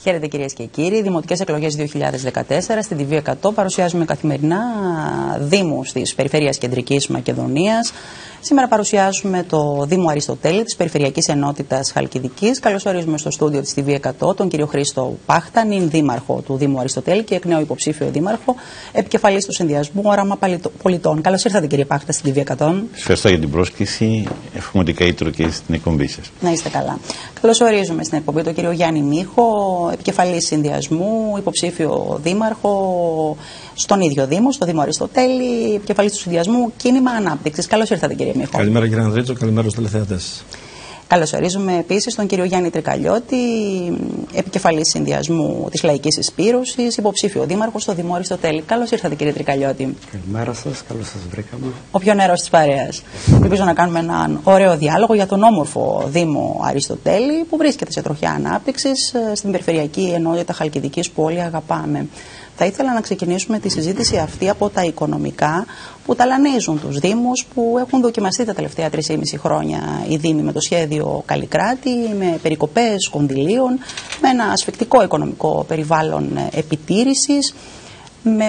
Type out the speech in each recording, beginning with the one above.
Χαίρετε κυρίες και κύριοι. Δημοτικές εκλογές 2014 στην TV100 παρουσιάζουμε καθημερινά δήμους της Περιφέρειας Κεντρικής Μακεδονίας. Σήμερα παρουσιάζουμε το Δήμο Αριστοτέλη της Περιφερειακής Ενότητας Χαλκιδικής. Καλωσορίζουμε στο στούντιο της TV100 τον κύριο Χρήστο Πάχτα, νυν δήμαρχο του Δήμου Αριστοτέλη και εκ νέου υποψήφιο δήμαρχο, επικεφαλής του συνδυασμού Όραμα Πολιτών. Καλώς ήρθατε κύριε Πάχτα στην TV100. Ευχαριστώ για την πρόσκληση. Εύχομαι ότι καλύτερο και στην εκπομπή σας. Να είστε καλά. Καλωσορίζουμε στην εκπομπή τον κύριο Γιάννη Μίχο, επικεφαλής συνδυασμού, υποψήφιο δήμαρχο στον ίδιο Δήμο, στο Δήμο Αριστοτέλη, επικεφαλής του συνδυασμού Κίνημα Ανάπτυξης. Καλώς ήρθατε κύριε Μίχο. Καλημέρα κύριε Ανδρέτσο, καλημέρα στους τηλεθεατές. Καλωσορίζουμε επίσης τον κύριο Γιάννη Τρικαλιώτη, επικεφαλής συνδυασμού της Λαϊκής Εισπύρωσης, υποψήφιο δήμαρχο στο Δήμο Αριστοτέλη. Καλώς ήρθατε κύριε Τρικαλιώτη. Καλημέρα σας, καλώς σας βρήκαμε. Ο πιο νεαρός της παρέας. Ελπίζω να κάνουμε έναν ωραίο διάλογο για τον όμορφο Δήμο Αριστοτέλη που βρίσκεται σε τροχιά ανάπτυξης στην Περιφερειακή Ενότητα Χαλκιδικής που όλοι αγαπάμε. Θα ήθελα να ξεκινήσουμε τη συζήτηση αυτή από τα οικονομικά που ταλανίζουν τους Δήμους, που έχουν δοκιμαστεί τα τελευταία 3,5 χρόνια οι Δήμοι με το σχέδιο Καλλικράτη, με περικοπές κονδυλίων, με ένα ασφικτικό οικονομικό περιβάλλον επιτήρησης, με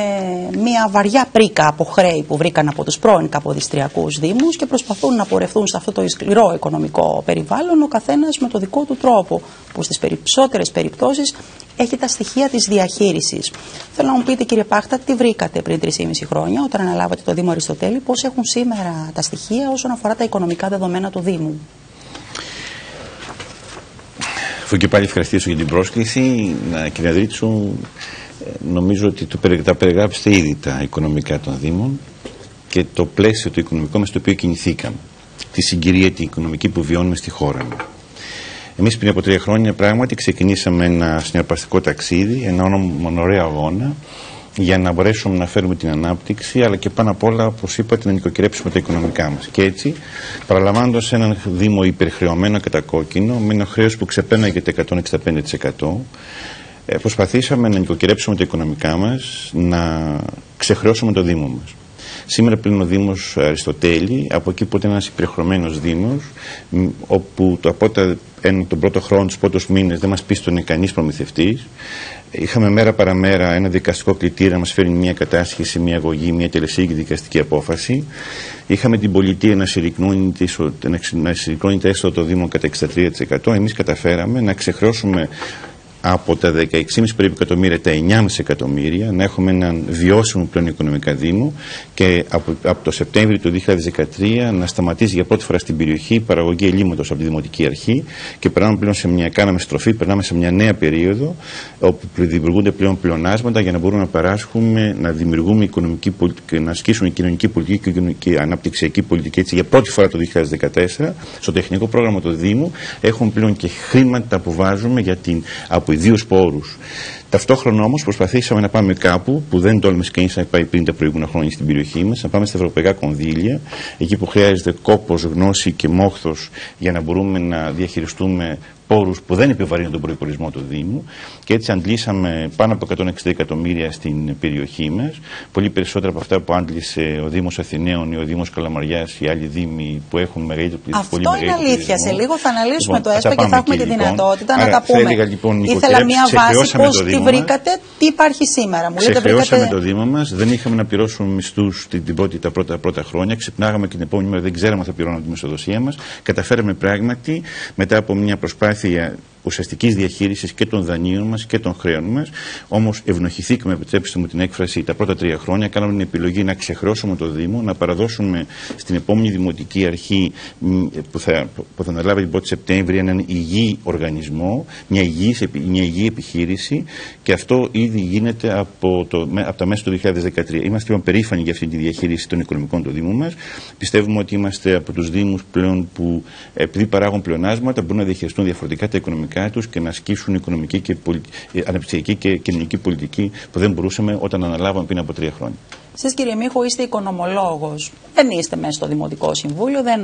μια βαριά πρίκα από χρέη που βρήκαν από τους πρώην καποδιστριακούς Δήμους και προσπαθούν να πορευτούν σε αυτό το σκληρό οικονομικό περιβάλλον ο καθένας με το δικό του τρόπο, που στις περισσότερες περιπτώσεις έχει τα στοιχεία της διαχείρισης. Θέλω να μου πείτε κύριε Πάχτα, τι βρήκατε πριν 3,5 χρόνια όταν αναλάβατε το Δήμο Αριστοτέλη, πώς έχουν σήμερα τα στοιχεία όσον αφορά τα οικονομικά δεδομένα του Δήμου. Αφού και πάλι ευχαριστήσω για την πρόσκληση, κύριε Ανδρέτσο. Νομίζω ότι τα περιγράψετε ήδη τα οικονομικά των Δήμων και το πλαίσιο το οικονομικό με στο οποίο κινηθήκαμε. Τη συγκυρία την οικονομική που βιώνουμε στη χώρα μας. Εμείς πριν από 3 χρόνια πράγματι ξεκινήσαμε ένα συναρπαστικό ταξίδι, έναν ωραίο αγώνα για να μπορέσουμε να φέρουμε την ανάπτυξη, αλλά και πάνω απ' όλα, όπως είπατε, να νοικοκυρέψουμε τα οικονομικά μας. Και έτσι, παραλαμβάνοντας έναν Δήμο υπερχρεωμένο κατά κόκκινο, με ένα χρέος που ξεπέρναγε το 165%, προσπαθήσαμε να νοικοκυρέψουμε τα οικονομικά μας, να ξεχρεώσουμε το Δήμο μας. Σήμερα πλέον ο Δήμος Αριστοτέλη, από εκεί που ήταν ένας υπερχρεωμένος Δήμος, όπου τον πρώτο χρόνο, τους πρώτους μήνες δεν μας πίστωνε κανείς προμηθευτής, είχαμε μέρα παραμέρα ένα δικαστικό κλητήρα να μας φέρει μια κατάσχεση, μια αγωγή, μια τελεσίγικη δικαστική απόφαση. Είχαμε την πολιτεία να συρρυκνώνει τα έσοδα το Δήμο κατά 63%. Εμείς καταφέραμε να ξεχρεώσουμε από τα 16,5 περίπου εκατομμύρια, τα 9,5 εκατομμύρια, να έχουμε έναν βιώσιμο πλέον οικονομικά Δήμο και από το Σεπτέμβριο του 2013 να σταματήσει για πρώτη φορά στην περιοχή η παραγωγή ελλείμματος από τη Δημοτική Αρχή και περνάμε πλέον κάναμε στροφή, περνάμε σε μια νέα περίοδο όπου δημιουργούνται πλέον πλεονάσματα για να μπορούμε να παράσχουμε, να δημιουργούμε οικονομική πολιτική, να ασκήσουμε κοινωνική πολιτική και αναπτυξιακή πολιτική. Έτσι, για πρώτη φορά το 2014 στο τεχνικό πρόγραμμα του Δήμου έχουμε πλέον και χρήματα που βάζουμε από ιδίους πόρους. Ταυτόχρονα όμως προσπαθήσαμε να πάμε κάπου που δεν τόλμησε κανείς να πάει πριν τα προηγούμενα χρόνια στην περιοχή μας, να πάμε στα ευρωπαϊκά κονδύλια, εκεί που χρειάζεται κόπος, γνώση και μόχθος για να μπορούμε να διαχειριστούμε πόρους που δεν επιβαρύνουν τον προϋπολογισμό του Δήμου, και έτσι αντλήσαμε πάνω από 160 εκατομμύρια στην περιοχή μας, πολύ περισσότερα από αυτά που άντλησε ο Δήμος Αθηναίων ή ο Δήμος Καλαμαριάς ή άλλοι δήμοι που έχουν μεγαλύτερο πληθυσμό. Αυτό είναι αλήθεια. Σε λίγο θα αναλύσουμε το ΕΣΠΑ και θα έχουμε τη δυνατότητα να τα πούμε. Ήθελα μια βάση πώς τη βρήκατε, τι υπάρχει σήμερα. Ξεχρεώσαμε το Δήμο μας, δεν είχαμε να πληρώσουμε μισθούς τα πρώτα χρόνια, ξυπνάγαμε και την επόμενη μέρα δεν ξέραμε αν θα πληρώναμε τη μισθοδοσία μας. Καταφέραμε πράγματι μετά από μια προσπάθεια ουσιαστικής διαχείρισης και των δανείων μας και των χρέων μας. Όμως ευνοηθήκαμε, επιτρέψτε μου την έκφραση, τα πρώτα 3 χρόνια. Κάναμε την επιλογή να ξεχρεώσουμε το Δήμο, να παραδώσουμε στην επόμενη Δημοτική Αρχή που θα αναλάβει την 1η Σεπτέμβρη έναν υγιή οργανισμό, μια υγιή επιχείρηση, και αυτό ήδη γίνεται από τα μέσα του 2013. Είμαστε λοιπόν περήφανοι για αυτή τη διαχείριση των οικονομικών του Δήμου μας. Πιστεύουμε ότι είμαστε από τους Δήμους πλέον που, επειδή παράγουν πλεονάσματα, μπορούν να διαχειριστούν διαφορετικά τα οικονομικά τους και να ασκήσουν οικονομική και αναπτυξιακή και κοινωνική πολιτική που δεν μπορούσαμε όταν αναλάβαμε πριν από 3 χρόνια. Εσείς κύριε Μίχο είστε οικονομολόγος, δεν είστε μέσα στο Δημοτικό Συμβούλιο, δεν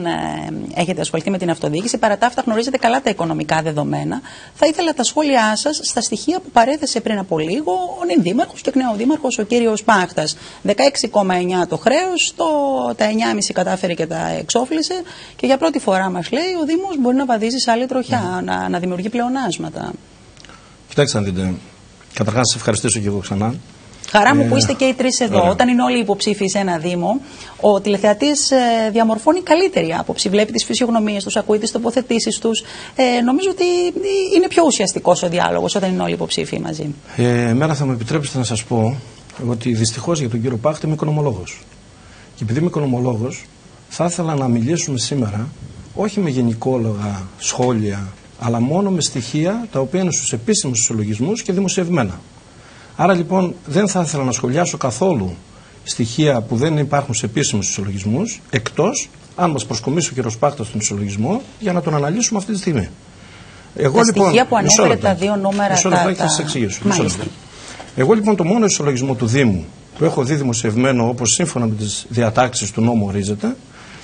έχετε ασχοληθεί με την αυτοδιοίκηση, παρά τα αυτά γνωρίζετε καλά τα οικονομικά δεδομένα. Θα ήθελα τα σχόλιά σας στα στοιχεία που παρέθεσε πριν από λίγο ο νυν δήμαρχος και εκ νέου δήμαρχος ο κύριος Πάχτας. 16,9 το χρέος, τα 9,5 κατάφερε και τα εξόφλησε και για πρώτη φορά μας λέει ο Δήμος μπορεί να βαδίζει σε άλλη τροχιά, να δημιουργεί πλεονάσματα. Κοιτάξτε να δείτε. Καταρχάς, σας ευχαριστήσω και εγώ ξανά. Χαρά μου που είστε και οι τρεις εδώ. Ωραία. Όταν είναι όλοι υποψήφοι σε ένα Δήμο, ο τηλεθεατής διαμορφώνει καλύτερη άποψη. Βλέπει τις φυσιογνωμίες τους, ακούει τις τοποθετήσεις τους. Νομίζω ότι είναι πιο ουσιαστικός ο διάλογος όταν είναι όλοι υποψήφοι μαζί. Εμένα θα μου επιτρέψετε να σας πω ότι δυστυχώς για τον κύριο Πάχτη είμαι οικονομολόγος. Και επειδή είμαι οικονομολόγος, θα ήθελα να μιλήσουμε σήμερα όχι με γενικόλογα σχόλια, αλλά μόνο με στοιχεία τα οποία είναι στους επίσημους ισολογισμούς και δημοσιευμένα. Άρα λοιπόν δεν θα ήθελα να σχολιάσω καθόλου στοιχεία που δεν υπάρχουν σε επίσημους ισολογισμούς, εκτός αν μας προσκομίσει ο κ. Πάχτας στον ισολογισμό για να τον αναλύσουμε αυτή τη στιγμή. Τα στοιχεία που ανέφερε τα δύο νούμερα. Θα σας εξηγήσω. Εγώ λοιπόν το μόνο ισολογισμό του Δήμου που έχω δει δημοσιευμένο όπως σύμφωνα με τις διατάξεις του νόμου ορίζεται,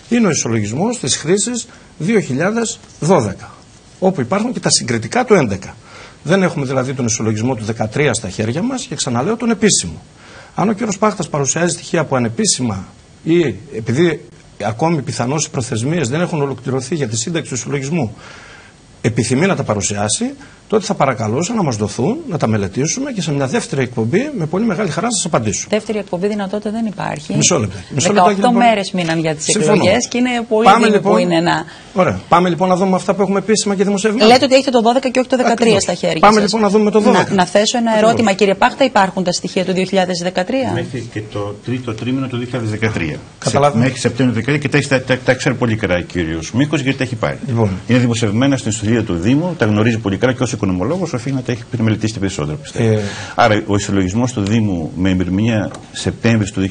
είναι ο ισολογισμός της χρήσης 2012, όπου υπάρχουν και τα συγκριτικά του 2011. Δεν έχουμε δηλαδή τον ισολογισμό του 2013 στα χέρια μας και ξαναλέω τον επίσημο. Αν ο κ. Πάχτας παρουσιάζει στοιχεία που ανεπίσημα ή επειδή ακόμη πιθανώς οι προθεσμίες δεν έχουν ολοκληρωθεί για τη σύνταξη του ισολογισμού, επιθυμεί να τα παρουσιάσει, τότε θα παρακαλούσα να μας δοθούν, να τα μελετήσουμε και σε μια δεύτερη εκπομπή με πολύ μεγάλη χαρά να σας απαντήσω. Δεύτερη εκπομπή δυνατότητα δεν υπάρχει. Μισό λεπτό. 18 μέρες μείναν για τις εκλογές και είναι πολύ δύσκολο που είναι να. Ωραία. Πάμε λοιπόν να δούμε αυτά που έχουμε επίσημα και δημοσιευμένα. Λέτε ότι έχετε το 12 και όχι το 13 στα χέρια σας. Πάμε λοιπόν να δούμε το 12. Να θέσω ένα ερώτημα, κύριε Πάχτα, υπάρχουν τα στοιχεία του 2013? Μέχρι και το τρίτο τρίμηνο του 2013. Καταλάβαμε. Μέχρι Σεπτέμβριο του 2013 και τα ξέρει πολύ καλά ο κύριος Μίκος γιατί τα έχει πάρει. Λοιπόν. Είναι δημοσιευμένα στην ιστοσελίδα του Δήμου, τα γνωρίζει πολύ καλά και ως οικονομολόγος οφείλει να τα έχει μελετήσει περισσότερο, πιστεύω. Άρα ο ισολογισμός του Δήμου με ημερομηνία Σεπτέμβρη του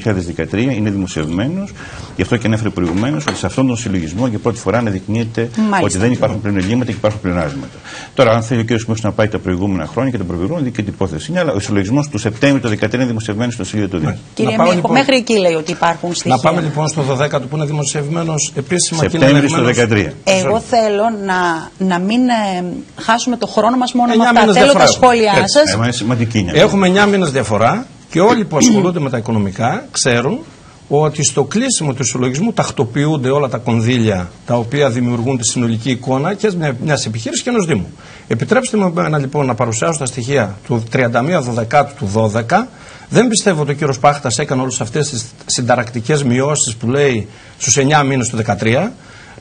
2013 είναι δημοσιευμένος, γι' αυτό και ανέφερε προηγουμένως ότι σε αυτόν τον συλλογισμό για πρώτη φορά αναδεικνύεται ότι δεν υπάρχουν πλέον ελλείμματα και υπάρχουν πλεονάσματα. Τώρα, αν θέλει ο κ. Μίκος να πάει τα προηγούμενα χρόνια και τον προβιβρούν, δίκαιη την υπόθεση είναι, αλλά ο ισολογισμός του Σεπτέμβρη του 2013 είναι δημοσιευμένος στο σελίδα του Δήμου. Κύριε Μίκο, λοιπόν, μέχρι εκεί λέει ότι υπάρχουν στοιχεία. Να πάμε λοιπόν στο 12 που είναι δημοσιευμένος επίσημα και Σεπτέμβρη του 2013. Εγώ θέλω να μην χάσουμε το χρόνο μας μόνο με αυτά. Θέλω τα σχόλιά σας. Έχουμε 9 μήνες διαφορά και όλοι που ασχολούνται με τα οικονομικά ξέρουν ότι στο κλείσιμο του ισολογισμού τακτοποιούνται όλα τα κονδύλια τα οποία δημιουργούν τη συνολική εικόνα και μιας επιχείρησης και ενός Δήμου. Επιτρέψτε μου λοιπόν να παρουσιάσω τα στοιχεία του 31 Δεκάτου του 12. Δεν πιστεύω ότι ο κύριος Πάχτας έκανε όλες αυτές τις συνταρακτικές μειώσεις που λέει στους 9 μήνες του 2013.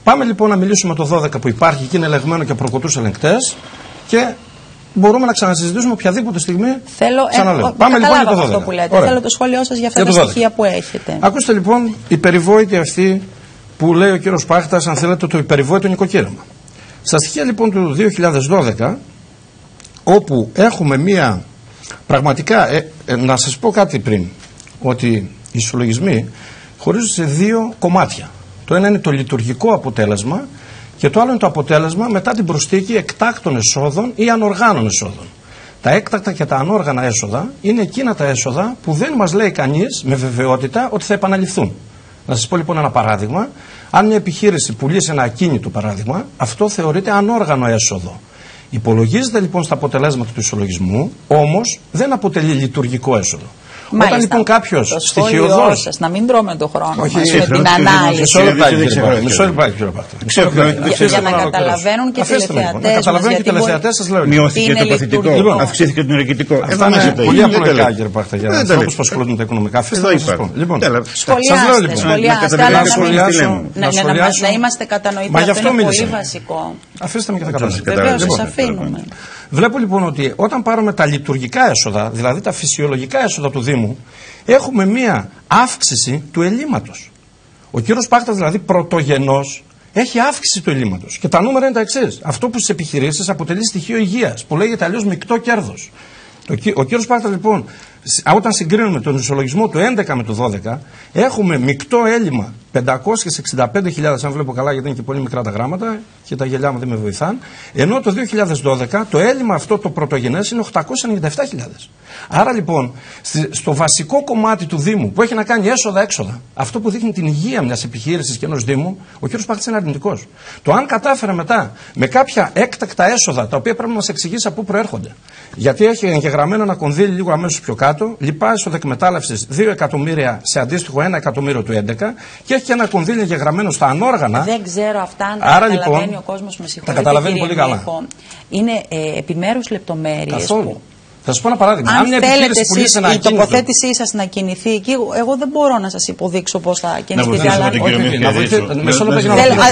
Πάμε λοιπόν να μιλήσουμε το 12 που υπάρχει και είναι ελεγμένο και προκοτούς ελεγκτές και μπορούμε να ξανασυζητήσουμε οποιαδήποτε στιγμή. Πάμε λοιπόν για το 12. Αυτό που λέτε. Θέλω το σχόλιο σας για αυτά τα στοιχεία που έχετε. Ακούστε λοιπόν η περιβόητη αυτή που λέει ο κύριος Πάχτας, αν θέλετε, το υπερηβόητο νοικοκύριμα. Στα στοιχεία λοιπόν του 2012, όπου έχουμε μία πραγματικά, να σας πω κάτι πριν, ότι οι ισολογισμοί χωρίζονται σε δύο κομμάτια. Το ένα είναι το λειτουργικό αποτέλεσμα και το άλλο είναι το αποτέλεσμα μετά την προσθήκη εκτάκτων εσόδων ή ανοργάνων εσόδων. Τα έκτακτα και τα ανόργανα έσοδα είναι εκείνα τα έσοδα που δεν μας λέει κανείς με βεβαιότητα ότι θα επαναληφθούν. Να σας πω λοιπόν ένα παράδειγμα. Αν μια επιχείρηση πουλήσει ένα ακίνητο παράδειγμα, αυτό θεωρείται ανόργανο έσοδο. Υπολογίζεται λοιπόν στα αποτελέσματα του ισολογισμού, όμως δεν αποτελεί λειτουργικό έσοδο. Μάλιστα. Όταν λοιπόν κάποιος στοιχειοδός σας, να μην τρώμε τον χρόνο μας με την ανάλυση. Μισό λεπτάκι κύριε Πάχτα. Για να καταλαβαίνουν και οι τηλεθεατές μας, γιατί μειώθηκε το παθητικό, αυξήθηκε το ενεργητικό. Αυτά είναι πολύ απλοϊκά κύριε Πάχτα για ανθρώπους που ασχολούνται με τα οικονομικά. Αφήστε να σας πω. Σχολιάστε, να είμαστε κατανοητοί, αυτό είναι πολύ βασικό. Αφήστε με και θα καταλάβετε. Βεβαίως, σας αφήνουμε. Βλέπω λοιπόν ότι όταν πάρουμε τα λειτουργικά έσοδα, δηλαδή τα φυσιολογικά έσοδα του Δήμου, έχουμε μία αύξηση του ελλείμματος. Ο κύριος Πάχτας δηλαδή πρωτογενώς έχει αύξηση του ελλείμματος. Και τα νούμερα είναι τα εξής. Αυτό που στις επιχειρήσεις αποτελεί στοιχείο υγείας, που λέγεται αλλιώς μεικτό κέρδος. Ο κύριος Πάχτας λοιπόν, όταν συγκρίνουμε τον ισολογισμό του 11 με το 12, έχουμε μεικτό έλλειμμα 565.000, αν βλέπω καλά γιατί είναι και πολύ μικρά τα γράμματα και τα γελιά μου δεν με βοηθάν, ενώ το 2012 το έλλειμμα αυτό το πρωτογενές είναι 897.000. Άρα λοιπόν στο βασικό κομμάτι του Δήμου που έχει να κάνει έσοδα-έξοδα, αυτό που δείχνει την υγεία μιας επιχείρησης και ενός Δήμου, ο κ. Πάχτας είναι αρνητικός. Το αν κατάφερε μετά με κάποια έκτακτα έσοδα, τα οποία πρέπει να μας εξηγήσει από πού προέρχονται. Γιατί έχει εγγεγραμμένο ένα κονδύλι λίγο αμέσως πιο κάτω, κάτω, λοιπά έσοδα εκμετάλλευσης 2 εκατομμύρια σε αντίστοιχο 1 εκατομμύριο του 2011 και έχει και ένα κονδύλι εγγεγραμμένο στα ανόργανα. Δεν ξέρω αυτά αν τα καταλαβαίνει ο κόσμος, με συγχωρείτε. Τα καταλαβαίνει πολύ καλά. Είναι επιμέρους λεπτομέρειες. Καθόλου. Θα σας πω ένα παράδειγμα. Αν θέλετε εσείς η τοποθέτησή σας να κινηθεί εκεί, εγώ δεν μπορώ να σας υποδείξω πώς θα κινηθεί.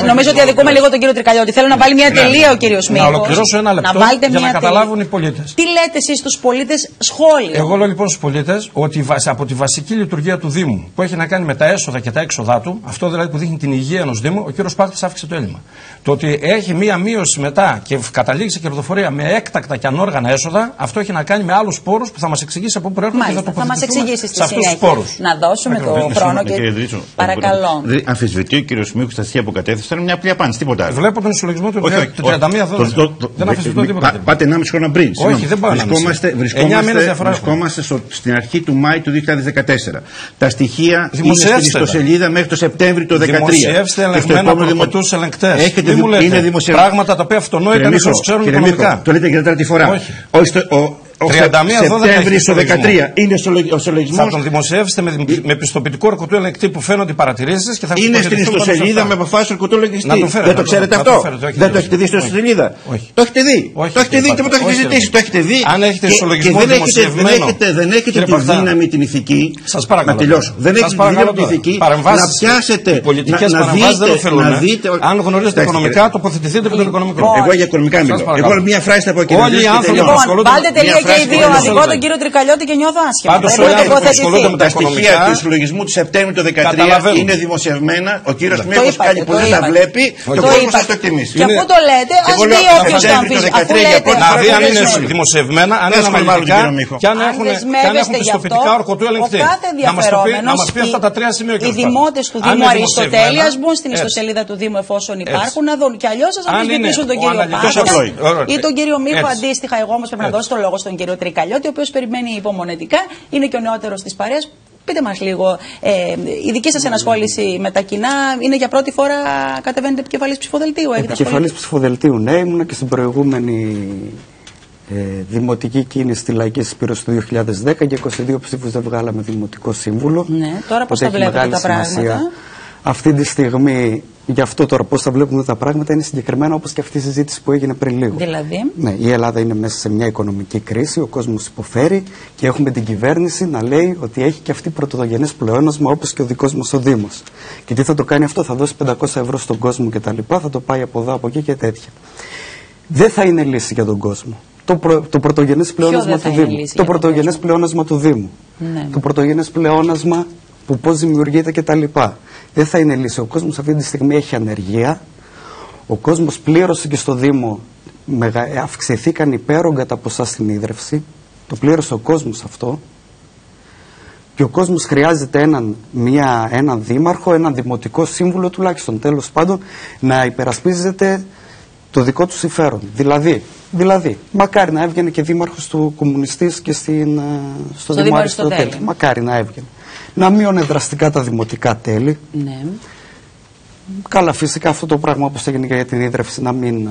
Νομίζω ότι αδικούμε λίγο τον κύριο Τρικαλιώτη. Θέλω να βάλει μια τελεία ο κύριος Μίχος. Να ολοκληρώσω ένα λεπτό για να καταλάβουν οι πολίτες. Τι λέτε εσείς στους πολίτες, σχόλιο? Εγώ λέω λοιπόν στους πολίτες ότι από τη βασική λειτουργία του Δήμου που έχει να κάνει με τα έσοδα και τα έξοδά του, αυτό δηλαδή που δείχνει την υγεία ενός Δήμου, ο κύριος Πάχτης αύξησε το έλλειμμα. Το ότι έχει μία μείωση μετά και καταλήγει σε κερδοφορία με έκτακτα και ανόργανα έσοδα, αυτό έχει να κάνει με άλλους πόρους που θα μας εξηγήσει από πού προέρχονται και θα τοποθετηθούμε σε αυτούς τους πόρους. Να δώσουμε το χρόνο και παρακαλώ. Αμφισβητεί ο κύριος Μίχος στα στοιχεία που κατέθεσε, ήταν μια απλή απάντηση, τίποτα άλλο. Βλέπω τον ισολογισμό του 31 δεν αμφισβητώ τίποτα. Πάτε 1,5 χρόνο πριν. Όχι, δεν πάω. Βρισκόμαστε στην αρχή του Μάη του 2014. Τα στοιχεία είναι στην ιστοσελίδα μέχρι το Σεπτέμβριο του 2013. Δημοσιεύστε ελεγμένα από τους ελεγκτές. Είναι δημοσιεύματα πράγματα τα οποία αυτονόητα είναι όσους ξέρουν οικονομικά. Το λέτε για τετάρτη φορά. Σεπτέμβρη στο 2013 είναι ο ισολογισμός. Θα τον δημοσιεύσετε με πιστοποιητικό ορκωτού ελεγκτή που φαίνονται οι παρατηρήσεις και θα είναι στην ιστοσελίδα με αποφάσεις ορκωτού ελεγκτή. Δεν το ξέρετε αυτό? Δεν το έχετε δει στην ιστοσελίδα? Το έχετε δει. Το έχετε δει και το έχετε ζητήσει. Το έχετε δει. Αν έχετε ισολογισμό δημοσιευμένο. Δεν έχετε τη δύναμη την ηθική. Σας παρακαλώ. Να τελειώσω. Δεν έχετε τη δύναμη την ηθική να πιάσετε. Πολιτικές παρεμβάσεις δεν ωφελούν. Αν γνωρίζετε οικονομικά, τοποθετηθείτε από τον οικονομικό. Εγώ για οικονομικά μιλώ. Εγώ μια φράση θα πω και όλοι οι άνθρωποι που ασχολούνται. Και οι δύο αδικό τον κύριο Τρικαλιώτη και νιώθω άσχημα. Πάντως όλοι οι άνθρωποι που ασχολούνται με τα στοιχεία του ισολογισμού του Σεπτέμβριου του 2013 είναι δημοσιευμένα. Ο κύριος Μίχος κάνει που δεν τα βλέπει. Το κόσμο σας το εκτιμήσει. Και αφού το λέτε, ας δει όποιος το αμφισβητεί. Να δει αν είναι δημοσιευμένα, αν είναι αναλυτικά και αν έχουν πιστοποιητικά ορκωτού ελεγκτή. Να μας πει αυτά τα τρία σημεία. Οι δημότες του Δήμου Αριστοτέλη ας μπουν στην ιστοσελίδα του Δήμου εφόσον υπάρχουν να δουν. Και αλλιώς σας αμφισβητήσουν τον κύριο Πάχτα ή τον κύριο Μίχο αντίστοιχα. Εγώ όμως πρέπει να δώσω το λόγο στον κύριο Τρικαλιώτη, ο οποίος περιμένει υπομονετικά, είναι και ο νεότερος της παρέας. Πείτε μας λίγο, η δική σας ενασχόληση με τα κοινά είναι για πρώτη φορά κατεβαίνετε επικεφαλής ψηφοδελτίου? Επικεφαλής ψηφοδελτίου, ναι, ήμουνα και στην προηγούμενη δημοτική κίνηση στη Λαϊκή Συσπήρωση του 2010 και 22 ψήφους δεν βγάλαμε δημοτικό σύμβουλο. Ναι, τώρα πώς τα βλέπετε τα πράγματα? Αυτή τη στιγμή, γι' αυτό τώρα πώς θα βλέπουμε τα πράγματα είναι συγκεκριμένα όπως και αυτή η συζήτηση που έγινε πριν λίγο. Δηλαδή? Ναι, η Ελλάδα είναι μέσα σε μια οικονομική κρίση, ο κόσμος υποφέρει και έχουμε την κυβέρνηση να λέει ότι έχει και αυτή πρωτογενές πλεόνασμα όπως και ο δικός μας ο Δήμος. Και τι θα το κάνει αυτό? Θα δώσει 500 ευρώ στον κόσμο κτλ. Θα το πάει από εδώ, από εκεί και τέτοια. Δεν θα είναι λύση για τον κόσμο. Το πρωτογενές πλεόνασμα του Δήμου. Το πρωτογενές πλεόνασμα του Δήμου. Ναι. Το πρωτογενές πλεόνασμα που πώς δημιουργείται κτλ. Δεν θα είναι λύση. Ο κόσμος αυτή τη στιγμή έχει ανεργία. Ο κόσμος πλήρωσε και στο Δήμο, αυξηθήκαν υπέρογκα τα ποσά στην ίδρυυση. Το πλήρωσε ο κόσμος αυτό. Και ο κόσμος χρειάζεται έναν δήμαρχο, έναν δημοτικό σύμβουλο τουλάχιστον, τέλος πάντων, να υπερασπίζεται το δικό του συμφέρον. Δηλαδή, μακάρι να έβγαινε και δήμαρχος του κομμουνιστής και στο Δήμο Αριστοτέλη. Μακάρι να έβγαινε. Να μείωνε δραστικά τα δημοτικά τέλη. Ναι. Καλά, φυσικά αυτό το πράγμα όπως έγινε και για την ίδρυυση να μην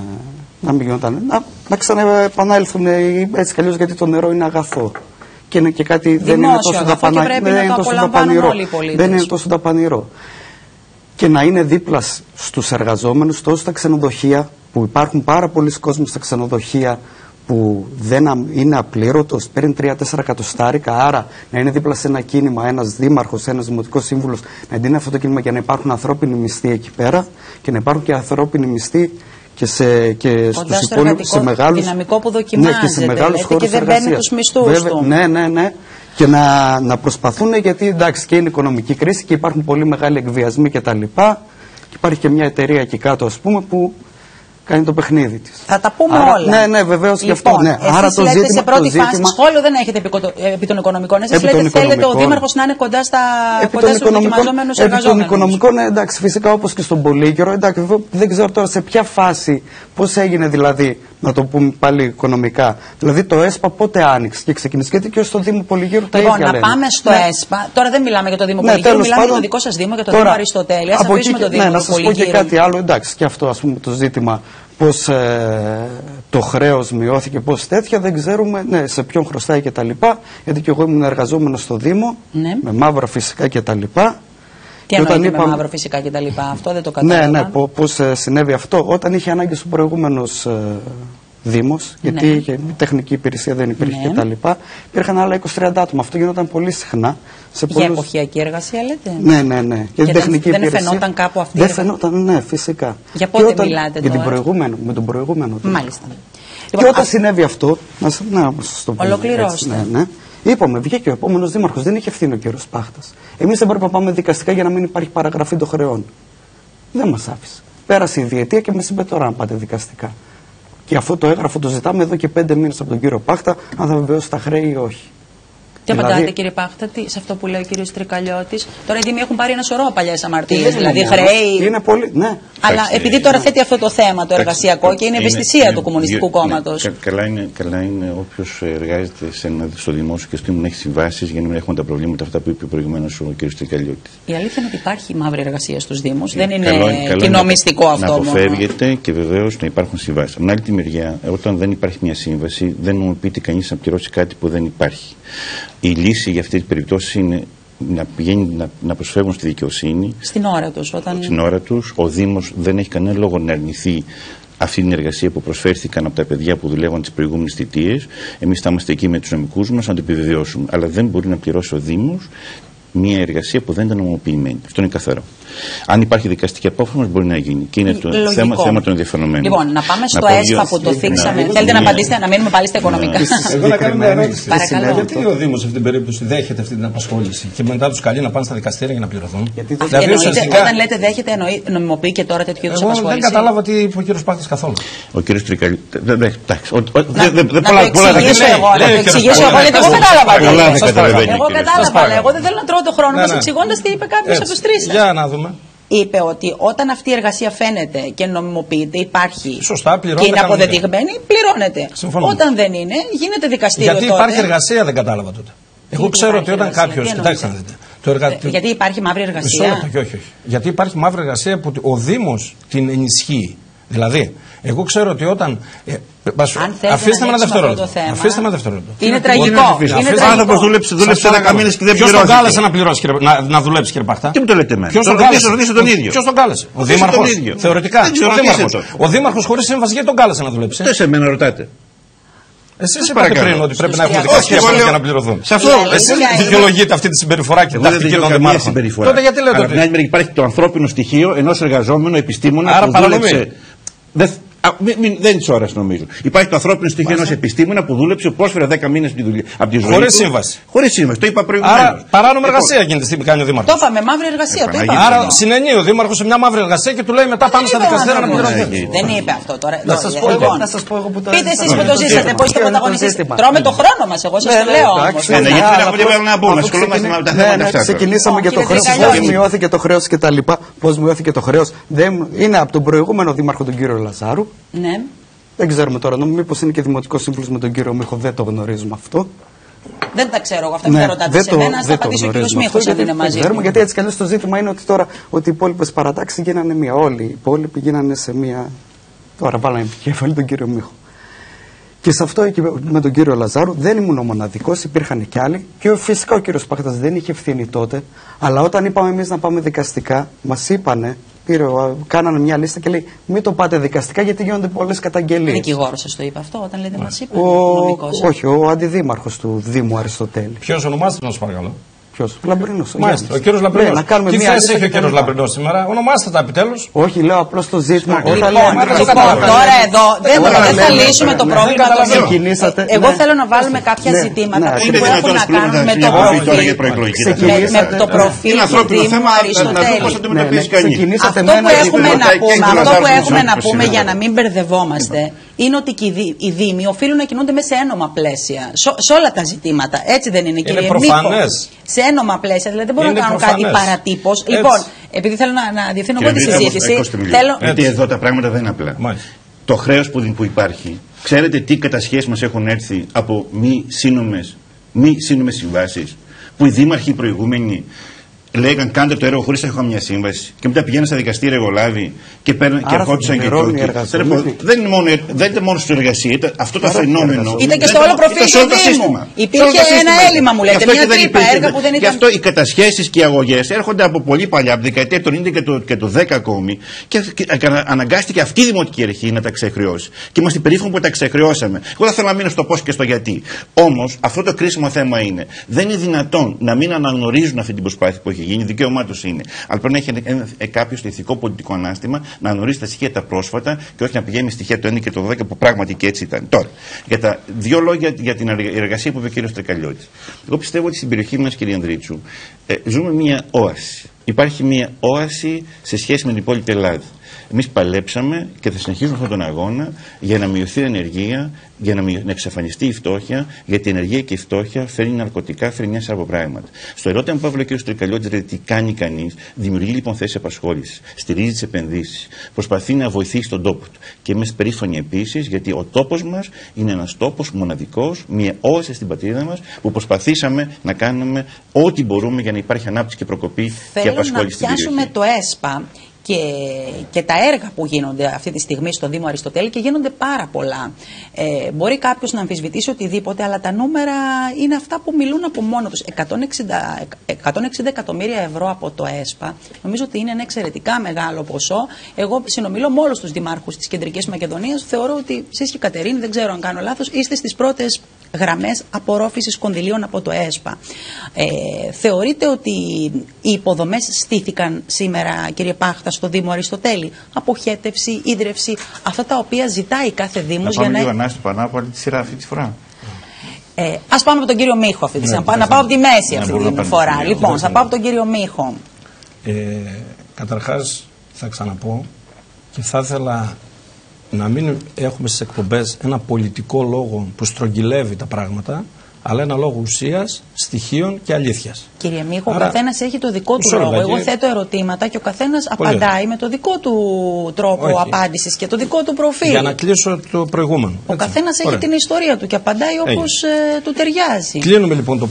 γινόταν. Να ξαναεπανέλθουν έτσι κι αλλιώς, γιατί το νερό είναι αγαθό. Και είναι και κάτι δημόσιο, δεν είναι τόσο δαπανηρό. Και να είναι δίπλα στους εργαζόμενους, τόσο στα ξενοδοχεία, που υπάρχουν πάρα πολλοί κόσμοι στα ξενοδοχεία που δεν είναι απλήρωτος, παίρνει 3-4 εκατοστάρικα, άρα να είναι δίπλα σε ένα κίνημα ένας δήμαρχος, ένας δημοτικός σύμβουλος, να εντείνει αυτό το κίνημα για να υπάρχουν ανθρώπινοι μισθοί εκεί πέρα και να υπάρχουν και ανθρώπινοι μισθοί και στους υπόλοιπους, σε μεγάλους, δυναμικό που δοκιμάζεται, και σε μεγάλους χώρους και δεν παίρνει τους μισθούς του. Ναι. Και να προσπαθούν, γιατί εντάξει και είναι οικονομική κρίση και υπάρχουν πολύ μεγάλοι εκβιασμοί κτλ. Και υπάρχει και μια εταιρεία εκεί κάτω, ας πούμε, που κάνει το παιχνίδι της. Θα τα πούμε όλα. Ναι, βεβαίως, λοιπόν, γι' αυτό. Ναι. Άρα το λέτε ζήτημα, σε πρώτη φάση σχόλιο δεν έχετε επί των οικονομικών. Εσείς λέτε θέλετε ο δήμαρχος να είναι κοντά στους δοκιμαζόμενους εργαζόμενους. Επί των οικονομικών, εντάξει, φυσικά όπως και στον Πολύκαιρο. Εντάξει, δεν ξέρω τώρα σε ποια φάση, πώς έγινε δηλαδή, να το πούμε πάλι οικονομικά. Δηλαδή το ΕΣΠΑ πότε άνοιξε και ξεκίνησε? Γιατί και στο Δήμο Πολυγύρου τα ίδια λένε. Λοιπόν, να πάμε στο ΕΣΠΑ. Τώρα δεν μιλάμε για το Δήμο Πολυγύρου, μιλάμε για το δικό σας Δήμο, για το Δήμο Αριστοτέλεια. Να σας πω και κάτι άλλο, εντάξει, και αυτό ας πούμε το ζήτημα. Πώς το χρέος μειώθηκε, πώς τέτοια, δεν ξέρουμε σε ποιον χρωστάει κτλ. Γιατί και εγώ ήμουν εργαζόμενος στο Δήμο, με μαύρα φυσικά κτλ. Τι εννοείται με μαύρο φυσικά κτλ. Αυτό δεν το κατάλαβα. Ναι, πώς συνέβη αυτό. Όταν είχε ανάγκη στο προηγούμενος Δήμος, γιατί η τεχνική υπηρεσία δεν υπήρχε κτλ. Υπήρχαν άλλα 20-30 άτομα. Αυτό γινόταν πολύ συχνά. Για εποχιακή εργασία, λέτε. Ναι. Και δεν φαινόταν κάπου αυτή. Δεν φαινόταν, ναι, φυσικά. Για πότε μιλάτε τώρα? Με τον προηγούμενο. Μάλιστα. Και όταν συνέβη αυτό, να σας το πω. Ολοκληρώστε. Ναι. Είπαμε, βγήκε ο επόμενος δήμαρχος, δεν είχε ευθύνη ο κύριος Πάχτας. Εμείς δεν πρέπει να πάμε δικαστικά για να μην υπάρχει παραγραφή των χρεών. Δεν μας άφησε. Πέρασε η διετία και μας είπε τώρα να πάτε δικαστικά. Και αυτό το έγγραφο το ζητάμε εδώ και 5 μήνες από τον κύριο Πάχτα, αν θα βεβαιώσει τα χρέη ή όχι. Τι απαντάτε, κύριε Πάχτα, σε αυτό που λέει ο κύριος Τρικαλιώτης? Τώρα οι Δήμοι έχουν πάρει ένα σωρό παλιές αμαρτίες, δηλαδή χρέη. Είναι πολύ, ναι. Αλλά επειδή τώρα θέτει αυτό το θέμα, το εργασιακό, και είναι ευαισθησία του Κομμουνιστικού Κόμματος. Καλά είναι όποιος εργάζεται στο δημόσιο και στην έχει συμβάσεις για να μην έχουμε τα προβλήματα αυτά που είπε προηγουμένως ο κύριος Τρικαλιώτης. Η αλήθεια είναι ότι υπάρχει μαύρη εργασία στους Δήμους. Δεν είναι κοινό μυστικό αυτό. Να αποφεύγεται και βεβαίως να υπάρχουν συμβάσεις. Από την άλλη τη μεριά, όταν δεν υπάρχει μια σύμβαση, δεν νομοποιείται κανείς να πληρώσει κάτι που δεν υπάρχει. Η λύση για αυτή την περιπτώση είναι να προσφεύγουν στη δικαιοσύνη. Στην ώρα τους. Στην ώρα τους. Ο Δήμος δεν έχει κανένα λόγο να αρνηθεί αυτή την εργασία που προσφέρθηκαν από τα παιδιά που δουλεύαν τις προηγούμενες θητείες. Εμείς θα είμαστε εκεί με τους νομικούς μας να το επιβεβαιώσουμε. Αλλά δεν μπορεί να πληρώσει ο Δήμος μια εργασία που δεν ήταν νομοποιημένη. Αυτό είναι καθαρό. Αν υπάρχει δικαστική απόφαση, μπορεί να γίνει. Και είναι το θέμα των ενδιαφερομένων. Λοιπόν, να πάμε στο ΕΣΠΑ που το θίξαμε. Θέλετε να απαντήσετε, να μείνουμε πάλι στα οικονομικά? Εγώ να κάνω μια ερώτηση. Γιατί ο Δήμος σε αυτή την περίπτωση δέχεται αυτή την απασχόληση και μετά τους καλεί να πάνε στα δικαστήρια για να πληρωθούν? Όταν λέτε δέχεται, νομιμοποιεί και τώρα τέτοιου είδους απασχόληση? Δεν κατάλαβα τι είπε ο κύριος Πάχτας καθόλου. Ο κύριος Τρικαλιώτης. Να το εξηγήσω εγώ, γιατί εγώ κατάλαβα. Εγώ κατάλαβα, εγώ δεν θέλω να τρώω το χρόνο μας εξηγώντας τι είπε κάποιος από τους τρεις. Για να δούμε. Είπε ότι όταν αυτή η εργασία φαίνεται και νομιμοποιείται, υπάρχει και είναι αποδεδειγμένη, πληρώνεται. Όταν δεν είναι, γίνεται δικαστήριο. Γιατί υπάρχει εργασία, δεν κατάλαβα τότε. Εγώ ξέρω ότι όταν κάποιος. Κοιτάξτε να δείτε. Γιατί υπάρχει μαύρη εργασία. Όχι. Γιατί υπάρχει μαύρη εργασία που ο Δήμος την ενισχύει. Δηλαδή, εγώ ξέρω ότι όταν. Αφήστε με ένα δευτερόλεπτο. Είναι τραγικό. Ο άνθρωπος δούλεψε 10 μήνες και δεν πληρώθηκε. Ποιος τον κάλεσε να δουλέψει, κύριε Πάχτα? Τι μου το λέτε εμένα? Ποιος τον κάλεσε? Ο Δήμαρχος. Θεωρητικά. Ο Δήμαρχος χωρίς σύμβαση, γιατί τον κάλεσε να δουλέψει? Δεν σε μένα ρωτάτε. Εσείς είπατε πριν ότι πρέπει να έχουμε δικαστική απόφαση για να πληρωθούν. Εσείς δικαιολογείτε αυτή τη συμπεριφορά και την τακτική των δημάρχων. Τότε γιατί λέτε ότι υπάρχει το ανθρώπινο στοιχείο ενός εργαζόμενου επιστήμονα που δούλεψε. Δεν είναι ώρα, νομίζω. Υπάρχει το ανθρώπινο στοιχείο ενός επιστήμονα που δούλεψε, πρόσφερε 10 μήνες από τη ζωή του. Χωρίς σύμβαση. Χωρίς σύμβαση, το είπα προηγουμένως. Άρα παράνομη εργασία γίνεται τη στιγμή κάνει ο Δήμαρχος. Το είπαμε, μαύρη εργασία. Το είπαμε. Άρα συνενεί ο Δήμαρχος σε μια μαύρη εργασία και του λέει μετά πάμε στα δικαστήρια να πληρωθούν. Δεν είπε αυτό τώρα. Να σας πω εγώ που το πείτε εσείς που το ζήσατε, πώς είστε πρωταγωνιστές. Τρώμε το χρόνο μας, εγώ σας το λέω όμως. Γιατί δεν έχουμε τίποτα να πούμε, ασχολούμαστε με τα θέματα αυτά. Ξεκινήσαμε και το χρέος, πώς μειώθηκε το χρέος και τα λοιπά. Πώς μειώθηκε το χρέος. Είναι από τον προηγούμενο Δήμαρχο τον κύριο Λαζάρου. Ναι. Δεν ξέρουμε τώρα, μήπως είναι και δημοτικός σύμβουλος με τον κύριο Μίχο, δεν το γνωρίζουμε αυτό. Δεν τα ξέρω εγώ αυτά που θα ρωτάτε σε μένα, θα απαντήσει ο κύριος Μίχος αν είναι μαζί. Ξέρουμε, γιατί έτσι κι αλλιώς το ζήτημα είναι ότι τώρα ότι οι υπόλοιπες παρατάξεις γίνανε μία. Όλοι οι υπόλοιποι γίνανε σε μία. Τώρα βάλαμε επικέφαλη τον κύριο Μίχο. Και σε αυτό με τον κύριο Λαζάρου δεν ήμουν ο μοναδικός, υπήρχαν και άλλοι. Και φυσικά ο κύριος Πάχτας δεν είχε ευθύνη τότε. Αλλά όταν είπαμε εμείς να πάμε δικαστικά, μας είπανε. Κάνανε μια λίστα και λέει: μην το πάτε δικαστικά γιατί γίνονται πολλές καταγγελίες. Δικηγόρος σας το είπε αυτό όταν λέτε μας είπε? Όχι, ο αντιδήμαρχος του Δήμου Αριστοτέλη. Ποιος ονομάζεται, να σας παρακαλώ? Ποιος? Λαμπρινός. Μάλιστα, ο κύριος Λαμπρινός. Τι θέση έχει ο κύριος Λαμπρινός σήμερα? Ονομάστε τα επιτέλους. Όχι, λέω απλώς το ζήτημα. Τώρα εδώ δεν θα λύσουμε το πρόβλημα. Εγώ θέλω να βάλουμε κάποια ζητήματα που έχουν να κάνουν με το προφίλ του Δήμου Αριστοτέλη. Αυτό που έχουμε να πούμε για να μην μπερδευόμαστε είναι ότι και οι Δήμοι οφείλουν να κινούνται μέσα σε ένομα πλαίσια. Σε όλα τα ζητήματα. Έτσι δεν είναι, κύριε Μίχο? Σε ένομα πλαίσια, δηλαδή δεν μπορούν να κάνουν κάτι παρατύπως. Λοιπόν, επειδή θέλω να διευθύνω εγώ τη συζήτηση. Γιατί εδώ τα πράγματα δεν είναι απλά. Το χρέος που υπάρχει, ξέρετε τι κατασχέσεις μας έχουν έρθει από μη σύνομες συμβάσεις, που οι δήμαρχοι οι προηγούμενοι λέγαν κάντε το έργο χωρίς να έχω μια σύμβαση. Και μετά πηγαίναν στα δικαστήρια εργολάβοι και ερχόντουσαν και τούτοι. Δεν ήταν μόνο στην εργασία. Αυτό το φαινόμενο. Ήταν και στο όλο προφίλ του Δήμου. Υπήρχε ένα έλλειμμα, μου λέτε. Μια τρύπα έργα που δεν ήταν. Γι' αυτό οι κατασχέσεις και οι αγωγές έρχονται από πολύ παλιά, από τη δεκαετία του 90 και του 10 ακόμη. Και αναγκάστηκε αυτή η δημοτική αρχή να τα ξεχρεώσει. Και είμαστε περήφανοι που τα ξεχρεώσαμε. Εγώ δεν θέλω να μείνω στο πώς και στο γιατί. Όμως αυτό το κρίσιμο θέμα είναι. Δεν είναι δυνατόν να μην αναγνωρίζουν αυτή την προσπάθεια που έχει γίνει, δικαίωμά τους είναι. Αλλά πρέπει να έχει κάποιο στο ηθικό πολιτικό ανάστημα να αναγνωρίσει τα στοιχεία τα πρόσφατα και όχι να πηγαίνει με στοιχεία το 1 και το 10 που πράγματι και έτσι ήταν. Τώρα, για τα δύο λόγια για την εργασία που είπε ο κ. Τρικαλιώτης. Εγώ πιστεύω ότι στην περιοχή μας, κ. Ανδρίτσου, ζούμε μια όαση. Υπάρχει μια όαση σε σχέση με την υπόλοιπη Ελλάδα. Εμείς παλέψαμε και θα συνεχίσουμε αυτόν τον αγώνα για να μειωθεί η ανεργία, για να εξαφανιστεί η φτώχεια, γιατί η ενεργεία και η φτώχεια φέρνει ναρκωτικά, φέρνει μια σειρά από πράγματα. Στο ερώτημα που έβαλε ο κ. Τρικαλιώτης, δηλαδή τι κάνει κανείς, δημιουργεί λοιπόν θέσεις απασχόλησης, στηρίζει τις επενδύσεις, προσπαθεί να βοηθήσει τον τόπο του. Και είμαστε περήφανοι επίσης, γιατί ο τόπος μας είναι ένας τόπος μοναδικός, μια όαση στην πατρίδα μας, που προσπαθήσαμε να κάνουμε ό,τι μπορούμε για να υπάρχει ανάπτυξη και προκοπή και απασχόληση στην περιοχή. Θέλω να πιάσουμε το ΕΣΠΑ. Και τα έργα που γίνονται αυτή τη στιγμή στο Δήμο Αριστοτέλη, και γίνονται πάρα πολλά. Μπορεί κάποιος να αμφισβητήσει οτιδήποτε, αλλά τα νούμερα είναι αυτά που μιλούν από μόνο τους. 160 εκατομμύρια ευρώ από το ΕΣΠΑ, νομίζω ότι είναι ένα εξαιρετικά μεγάλο ποσό. Εγώ συνομιλώ με όλους τους δημάρχους της Κεντρικής Μακεδονίας. Θεωρώ ότι εσείς και η Κατερίνη, δεν ξέρω αν κάνω λάθος, είστε στις πρώτες γραμμές απορρόφησης κονδυλίων από το ΕΣΠΑ. Θεωρείτε ότι οι υποδομές στήθηκαν σήμερα, κύριε Πάχτα, στο Δήμο Αριστοτέλη? Αποχέτευση, ίδρυυση, αυτά τα οποία ζητάει κάθε Δήμος για να. Πάμε λίγο πάνω από τη σειρά αυτή τη φορά. Ας πάμε από τον κύριο Μίχο αυτή τη στιγμή. Να πάω από τη μέση αυτή τη φορά. Λοιπόν, θα πάω από τον κύριο Μίχο. Καταρχάς, θα ξαναπώ και θα ήθελα να μην έχουμε στις εκπομπές ένα πολιτικό λόγο που στρογγυλεύει τα πράγματα, αλλά ένα λόγο ουσίας, στοιχείων και αλήθειας. Κύριε Μίχο, ο καθένας έχει το δικό του λόγο. Εγώ θέτω ερωτήματα και ο καθένας απαντάει με το δικό του τρόπο απάντησης και το δικό του προφίλ. Για να κλείσω το προηγούμενο. Ο καθένας έχει την ιστορία του και απαντάει όπως του ταιριάζει. Κλείνουμε λοιπόν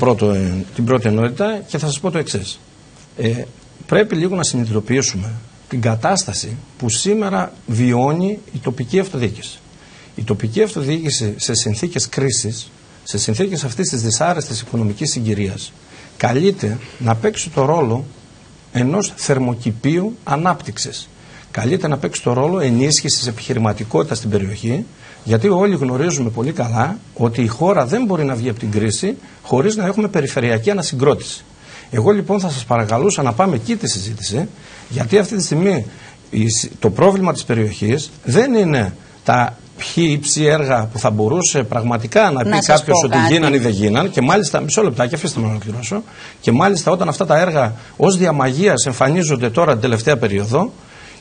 την πρώτη ενότητα και θα σας πω το εξής. Πρέπει λίγο να συνειδητοποιήσουμε την κατάσταση που σήμερα βιώνει η τοπική αυτοδιοίκηση. Η τοπική αυτοδιοίκηση σε συνθήκες κρίσης, σε συνθήκες αυτής της δυσάρεστης οικονομικής συγκυρίας, καλείται να παίξει το ρόλο ενός θερμοκηπίου ανάπτυξης. Καλείται να παίξει το ρόλο ενίσχυσης επιχειρηματικότητας στην περιοχή, γιατί όλοι γνωρίζουμε πολύ καλά ότι η χώρα δεν μπορεί να βγει από την κρίση χωρίς να έχουμε περιφερειακή ανασυγκρότηση. Εγώ λοιπόν θα σας παρακαλούσα να πάμε εκεί τη συζήτηση, γιατί αυτή τη στιγμή το πρόβλημα της περιοχής δεν είναι τα ψη έργα που θα μπορούσε πραγματικά να πει κάποιος ότι γίναν ή δεν γίναν, και μάλιστα, μισό λεπτάκι, αφήστε με να ολοκληρώσω, και μάλιστα όταν αυτά τα έργα ως διαμαγείας εμφανίζονται τώρα την τελευταία περίοδο,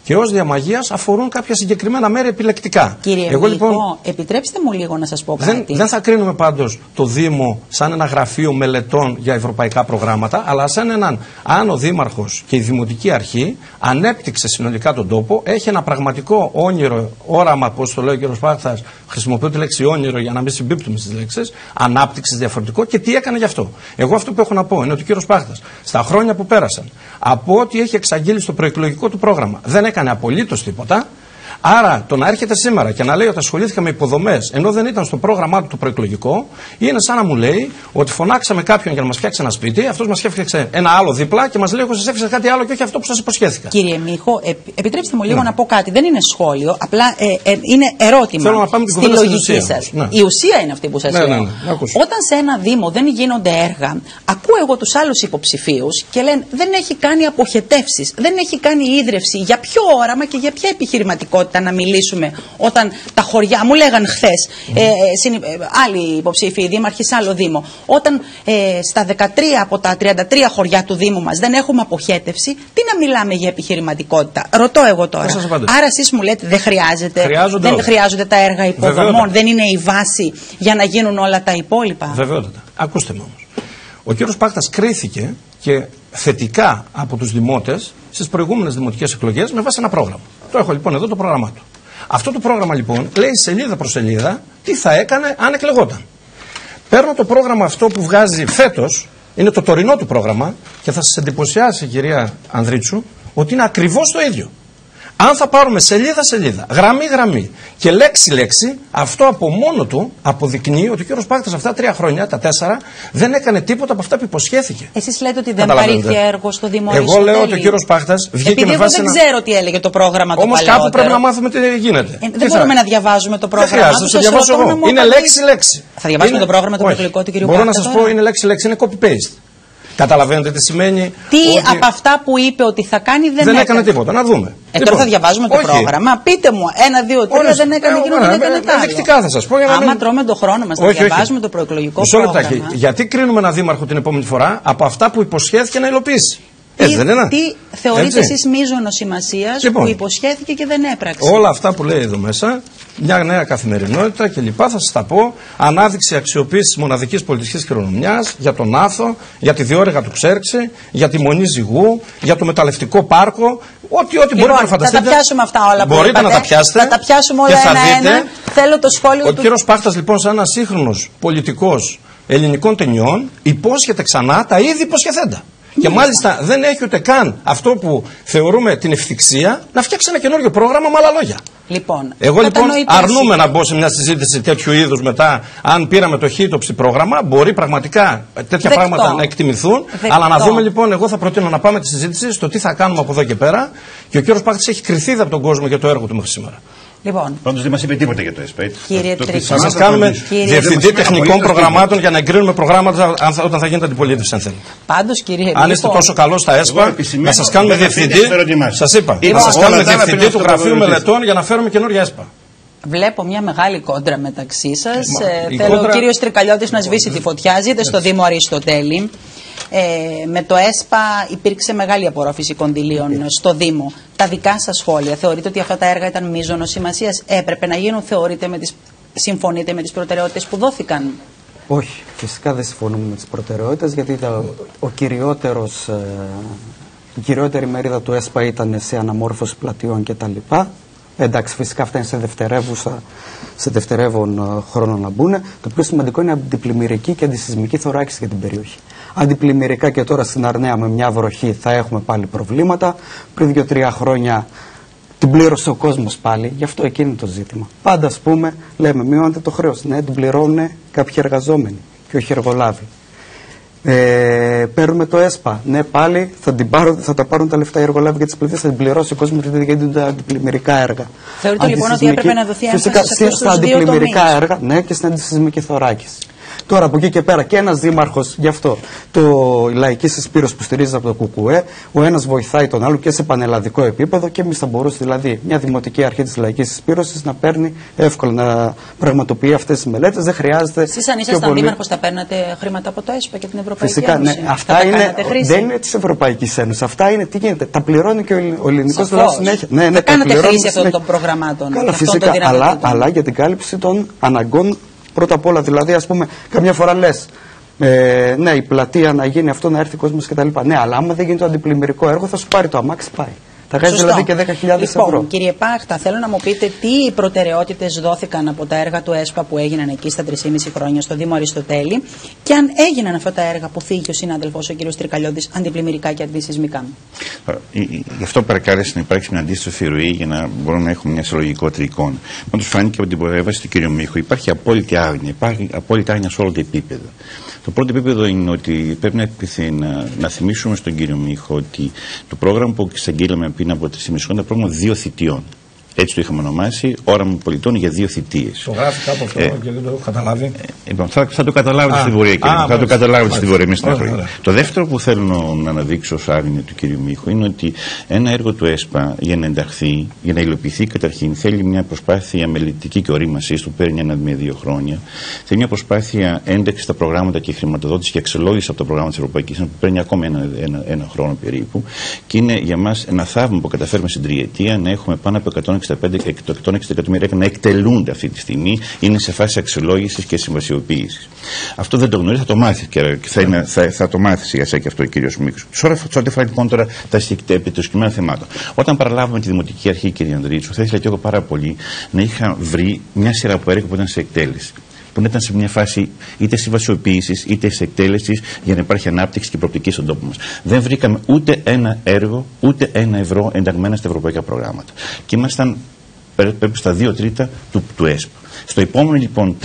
και ως διαμαγείας αφορούν κάποια συγκεκριμένα μέρη επιλεκτικά. Κύριε Μίχο, λοιπόν, επιτρέψτε μου λίγο να σας πω κάτι. Δεν θα κρίνουμε πάντως το Δήμο σαν ένα γραφείο μελετών για ευρωπαϊκά προγράμματα, αλλά σαν έναν άνω δήμαρχος και η Δημοτική Αρχή ανέπτυξε συνολικά τον τόπο, έχει ένα πραγματικό όνειρο, όραμα, πώς το λέει ο κ. Πάχτας, χρησιμοποιώ τη λέξη όνειρο για να μην συμπίπτουμε στις λέξεις, ανάπτυξης διαφορετικό, και τι έκανε γι' αυτό. Εγώ αυτό που έχω να πω είναι ότι ο κ. Πάχτας στα χρόνια που πέρασαν, από ό,τι έχει εξαγγείλει στο προεκλογικό του πρόγραμμα, δεν έκανε απολύτως τίποτα. Άρα το να έρχεται σήμερα και να λέει ότι ασχολήθηκα με υποδομές ενώ δεν ήταν στο πρόγραμμά του το προεκλογικό, είναι σαν να μου λέει ότι φωνάξαμε κάποιον για να μας φτιάξει ένα σπίτι, αυτός μας έφτιαξε ένα άλλο δίπλα και μας λέει ότι σας έφτιαξε κάτι άλλο και όχι αυτό που σας υποσχέθηκα. Κύριε Μίχο, επιτρέψτε μου λίγο να πω κάτι. Δεν είναι σχόλιο, απλά είναι ερώτημα. Θέλω να πάμε στη λογική σας. Ναι. Η ουσία είναι αυτή που σας λέω. Όταν σε ένα Δήμο δεν γίνονται έργα, ακούω εγώ τους άλλους υποψηφίους και λένε δεν έχει κάνει αποχετεύσεις, δεν έχει κάνει ίδρυυση. Για ποιο όραμα και για ποια επιχειρηματικότητα να μιλήσουμε, όταν τα χωριά, μου λέγαν χθες άλλοι υποψήφοι δήμαρχοι σε άλλο Δήμο, όταν στα 13 από τα 33 χωριά του Δήμου μας δεν έχουμε αποχέτευση, τι να μιλάμε για επιχειρηματικότητα? Ρωτώ εγώ τώρα. Άρα εσείς μου λέτε δεν χρειάζονται τα έργα υποδομών, δεν είναι η βάση για να γίνουν όλα τα υπόλοιπα? Βεβαιότατα. Ακούστε με όμως. Ο κύριος Πάχτας κρίθηκε και θετικά από τους δημότες στις προηγούμενες δημοτικές εκλογές με βάση ένα πρόγραμμα. Το έχω λοιπόν εδώ το πρόγραμμά του. Αυτό το πρόγραμμα λοιπόν λέει σελίδα προς σελίδα τι θα έκανε αν εκλεγόταν. Παίρνω το πρόγραμμα αυτό που βγάζει φέτος είναι το τωρινό του πρόγραμμα και θα σας εντυπωσιάσει, κυρία Ανδρίτσου, ότι είναι ακριβώς το ίδιο. Αν θα πάρουμε σελίδα-σελίδα, γραμμή-γραμμή και λέξη-λέξη, αυτό από μόνο του αποδεικνύει ότι ο κύριος Πάχτας αυτά 3 χρόνια, τα 4, δεν έκανε τίποτα από αυτά που υποσχέθηκε. Εσείς λέτε ότι δεν παρήχε έργο στο Δήμο Αριστοτέλη. Εγώ λέω ότι ο κύριος Πάχτας βγήκε με βάση. Εγώ δεν ξέρω τι έλεγε το πρόγραμμα το παλαιότερο. Όμως κάπου πρέπει να μάθουμε τι γίνεται. Δεν μπορούμε να διαβάζουμε το πρόγραμμα. Δεν χρειάζεται, θα διαβάσω εγώ. Είναι λέξη-λέξη. Θα διαβάσουμε το πρόγραμμα το προεκλογικό του κ. Πάχτα. Μπορώ να σας πω, είναι λέξη-λέξη, είναι copy-paste. Καταλαβαίνετε τι σημαίνει? Τι από αυτά που είπε ότι θα κάνει δεν έκανε τίποτα. Να δούμε. Τώρα θα διαβάζουμε το πρόγραμμα. Πείτε μου, 1, 2, 3 δεν έκανε εκείνο, δεν έκανε τα άλλα. Ενδεικτικά θα σας πω. Άμα τρώμε τον χρόνο μας, να διαβάζουμε το προεκλογικό πρόγραμμα. Γιατί κρίνουμε έναν δήμαρχο την επόμενη φορά από αυτά που υποσχέθηκε να υλοποιήσει? Τι θεωρείτε εσείς μείζωνο σημασίας που υποσχέθηκε και δεν έπραξε? Όλα αυτά που λέει εδώ μέσα, μια νέα καθημερινότητα κλπ. Θα σας τα πω. Ανάδειξη αξιοποίησης μοναδικής πολιτιστικής κληρονομιάς, για τον Άθο, για τη διόρυγα του Ξέρξη, για τη Μονή Ζυγού, για το μεταλλευτικό πάρκο. Ό,τι μπορείτε να φανταστείτε. Θα τα πιάσουμε αυτά όλα που μπορείτε είπατε. να τα πιάσετε. Θα τα πιάσουμε όλα ένα-ένα. Θέλω το σχόλιο του. Ο κύριος Πάχτας, λοιπόν, σαν ένας σύγχρονος πολιτικός ελληνικών ταινιών, υπόσχεται ξανά τα ήδη υποσχεθέντα. Και μάλιστα δεν έχει ούτε καν αυτό που θεωρούμε την ευθυξία να φτιάξει ένα καινούριο πρόγραμμα με άλλα λόγια. Εγώ λοιπόν αρνούμαι να μπω σε μια συζήτηση τέτοιου είδους μετά. Αν πήραμε το χείτοψη πρόγραμμα, μπορεί πραγματικά τέτοια πράγματα να εκτιμηθούν. Αλλά να δούμε λοιπόν, εγώ θα προτείνω να πάμε τη συζήτηση στο τι θα κάνουμε από εδώ και πέρα. Και ο κύριος Πάχτης έχει κριθεί από τον κόσμο για το έργο του μέχρι σήμερα. Πάντως δεν μας είπε τίποτα για το ΕΣΠΑ. Θα σας κάνουμε διευθυντή τεχνικών προγραμμάτων για να εγκρίνουμε προγράμματα όταν θα γίνεται αντιπολίτευση, αν θέλετε. Πάντως, κύριε, αν είστε τόσο καλό στα ΕΣΠΑ, να σας κάνουμε διευθυντή. Σας είπα, να σας κάνουμε διευθυντή του Γραφείου Μελετών για να φέρουμε καινούργια ΕΣΠΑ. Βλέπω μια μεγάλη κόντρα μεταξύ σας. Θέλω ο κύριος Τρικαλιώτης να σβήσει τη φωτιά. Ζείτε στο Δήμο Αριστοτέλη. Με το ΕΣΠΑ υπήρξε μεγάλη απορρόφηση κονδυλίων στο Δήμο. Τα δικά σας σχόλια, θεωρείτε ότι αυτά τα έργα ήταν μείζωνος σημασίας? Έπρεπε να γίνουν, συμφωνείτε με τις προτεραιότητες που δόθηκαν? Όχι, φυσικά δεν συμφωνούμε με τις προτεραιότητες, γιατί η κυριότερη μερίδα του ΕΣΠΑ ήταν σε αναμόρφωση πλατιών κτλ. Εντάξει, φυσικά αυτά είναι σε δευτερεύον χρόνο να μπουν. Το πιο σημαντικό είναι αντιπλημμυρική και αντισυσμική θωράκιση για την περιοχή. Αντιπλημμυρικά και τώρα στην Αρναία με μια βροχή θα έχουμε πάλι προβλήματα. Πριν 2-3 χρόνια την πλήρωσε ο κόσμος πάλι, γι' αυτό εκείνη το ζήτημα. Πάντα, ας πούμε, λέμε μειώνεται το χρέος. Ναι, την πληρώνουν κάποιοι εργαζόμενοι και όχι εργολάβοι. Παίρνουμε το ΕΣΠΑ. Ναι, πάλι θα τα πάρουν τα λεφτά οι εργολάβοι για τις πληθύσεις, θα την πληρώσει ο κόσμος γιατί γίνονται τα αντιπλημμυρικά έργα. Θεωρείτε λοιπόν ότι έπρεπε να δοθεί έμφαση στα αντιπλημμυρικά έργα, ναι, και στην αντισυσμική θωράκιση. Τώρα από εκεί και πέρα και ένας δήμαρχος, γι' αυτό η λαϊκή συσπήρωση που στηρίζεται από το ΚΚΕ, ο ένας βοηθάει τον άλλο και σε πανελλαδικό επίπεδο, και εμείς θα μπορούσε δηλαδή μια δημοτική αρχή της λαϊκής συσπήρωσης να παίρνει εύκολα, να πραγματοποιεί αυτές τις μελέτες. Δεν χρειάζεται. Εσείς αν ήσασταν δήμαρχος θα παίρνατε χρήματα από το ΕΣΠΑ και την Ευρωπαϊκή Φυσικά, Ένωση? Ναι, αυτά δεν είναι της Ευρωπαϊκής Ένωσης. Αυτά είναι τι γίνεται. Τα πληρώνει και ο ελληνικός λαός συνέχεια. Ναι, κάνετε χρήση αυτών των προγραμμάτων? Καλά, φυσικά, αλλά για την κάλυψη των αναγκών. Πρώτα απ' όλα, δηλαδή, ας πούμε, καμιά φορά λες, ναι, η πλατεία να γίνει αυτό, να έρθει ο κόσμος κτλ. Ναι, αλλά άμα δεν γίνει το αντιπλημμυρικό έργο, θα σου πάρει το αμάξι, πάει. Θα κάνει δηλαδή και 10.000 ευρώ. Λοιπόν, κύριε Πάχτα, θέλω να μου πείτε τι προτεραιότητες δόθηκαν από τα έργα του ΕΣΠΑ που έγιναν εκεί στα 3,5 χρόνια στο Δήμο Αριστοτέλη, και αν έγιναν αυτά τα έργα που θίγει ο συνάδελφος ο κύριος Τρικαλιώτης αντιπλημμυρικά και αντισυσμικά. Γι' αυτό παρακάλεσε να υπάρξει μια αντίστροφη ροή για να μπορούμε να έχουμε μια συλλογικότερη εικόνα. Πάντως φάνηκε από την παρέμβαση του κ. Μίχου υπάρχει απόλυτη άγνοια. Υπάρχει απόλυτη άγνοια σε όλα τα επίπεδα. Το πρώτο επίπεδο είναι ότι πρέπει να θυμίσουμε στον κύριο Μίχο ότι το πρόγραμμα που εξαγγείλαμε πριν από 3,5 χρόνια ήταν πρόγραμμα 2 θητειών. Έτσι το είχαμε ονομάσει, όραμα πολιτών για 2 θητείες. Το γράφει κάπου αυτό και δεν το έχω καταλάβει. Θα το καταλάβετε στην πορεία, κύριε. Θα το καταλάβετε στην πορεία, Το δεύτερο που θέλω να αναδείξω ως άγνοια του κύριου Μίχου είναι ότι ένα έργο του ΕΣΠΑ για να ενταχθεί, για να υλοποιηθεί καταρχήν, θέλει μια προσπάθεια μελετητική και ορίμασης που παίρνει 1-2 χρόνια. Θέλει μια προσπάθεια ένταξη στα προγράμματα και χρηματοδότηση και αξιολόγηση από τα προγράμματα της Ευρωπαϊκής Ένωσης που παίρνει ακόμα ένα χρόνο περίπου. Και είναι για μας ένα θαύμα που καταφέρουμε στην τριετία να έχουμε πάνω από 160 εκατομμύρια να εκτελούνται αυτή τη στιγμή, είναι σε φάση αξιολόγησης και συμβασιοποίησης. Αυτό δεν το γνωρίζει, θα το μάθει και θα το μάθει σιγά σιγά και αυτό ο κύριος Μίχος. Σε ό,τι αφορά λοιπόν τώρα τα συγκεκριμένα θεμάτων. Όταν παραλάβαμε τη Δημοτική Αρχή, κύριε Ανδρίτσου, θα ήθελα και εγώ πάρα πολύ να είχα βρει μια σειρά από έργα που ήταν σε εκτέλεση. που να ήταν σε μια φάση είτε συμβασιοποίησης είτε σε εκτέλεσης για να υπάρχει ανάπτυξη και προοπτική στον τόπο μας. Δεν βρήκαμε ούτε ένα έργο, ούτε ένα ευρώ ενταγμένα στα ευρωπαϊκά προγράμματα. Και ήμασταν περίπου στα 2/3 του ΕΣΠΑ. Στο επόμενο λοιπόν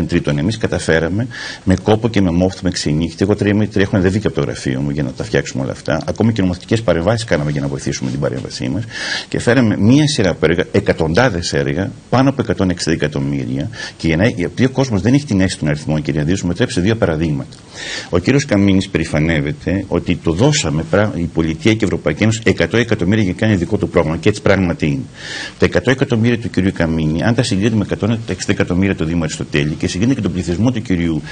τρίτον, εμείς καταφέραμε με κόπο και με μόφθο, με ξενύχτη. Εγώ 3 έχω ανεβεί και από το γραφείο μου για να τα φτιάξουμε όλα αυτά. Ακόμη και νομοθετικές παρεμβάσεις κάναμε για να βοηθήσουμε την παρέμβασή μας. Και φέραμε μία σειρά από έργα, εκατοντάδες έργα, πάνω από 160 εκατομμύρια. Και επειδή ο κόσμος δεν έχει την αίσθηση των αριθμών, κύριε Ανδρίτου, μου επιτρέψτε 2 παραδείγματα. Ο κύριος Καμίνης περηφανεύεται ότι το δώσαμε η Πολιτεία και η Ευρωπαϊκή Ένωση 100 εκατομμύρια για να κάνει δικό του πρόγραμμα. Και έτσι πράγματι είναι. Τα 100 εκατομμύρια του κυρίου Καμίνη, αν τα συγκρίνουμε με 160 εκατομμύρια του Δήμου Αριστοτέλη και συγκρίνεται και τον πληθυσμό του κυρίου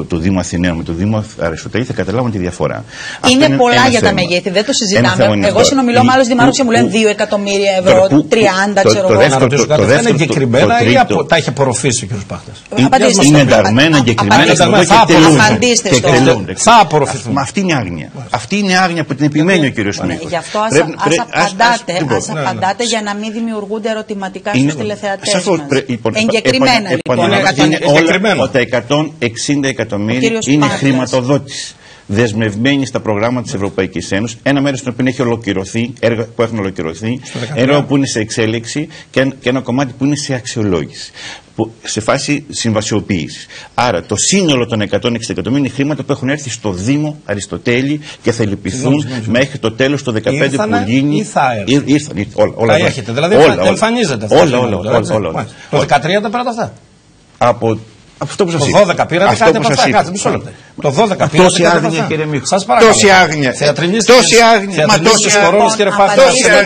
του Δήμου Αθηναίων με τον Δήμο Αριστοτέλη, θα καταλάβουν τη διαφορά. Είναι πολλά για τα μεγέθη, δεν το συζητάμε. Εγώ συνομιλώ με άλλους δημάρχους και μου λένε 2 εκατομμύρια ευρώ, 30 ξέρω εγώ. Δεν είναι εγκεκριμένα ή τα έχει απορροφήσει ο κ. Πάχτας? Είναι ενταγμένα, εγκεκριμένα απαντήστε στο. Θα απορροφηθούν. Μα αυτή είναι άγνοια. Αυτή είναι άγνοια που την επιμένει ο κ. Σμίκος. Γι' αυτό ας απαντάτε για να μην δημιουργούνται ερωτηματικά στους τηλεθεατές μας. Εγκεκριμένα λοιπόν. Όλα τα 160 εκατομμύρια είναι χρηματοδότηση δεσμευμένη στα προγράμματα της Ευρωπαϊκής Ένωσης. Ένα μέρος το οποίο έχει ολοκληρωθεί, έργα που έχουν ολοκληρωθεί, έργα που είναι σε εξέλιξη και ένα κομμάτι που είναι σε αξιολόγηση. Σε φάση συμβασιοποίησης. Άρα το σύνολο των 160 εκατομμύρων είναι χρήματα που έχουν έρθει στο Δήμο Αριστοτέλη και θα υλοποιηθούν μέχρι το τέλος το 2015 που γίνει. Ή θα έρθουν. Ήρθαν. Όλα. Τα έχετε. Δηλαδή εμφανίζεται αυτό. Όλα. Το 13 τα πήρατε αυτά. Από αυτό που σας είπα. Το 12 πήρατε κάτι από αυτά. Κάτσε μισό λεπτό. Το 12 πήρατε. Τόση άγνοια, κύριε Μίχο. Σας παρακαλώ. Τόση άγνοια. Τόση άγνοια. Μα τόσες κορώνες, κύριε Πάχτα.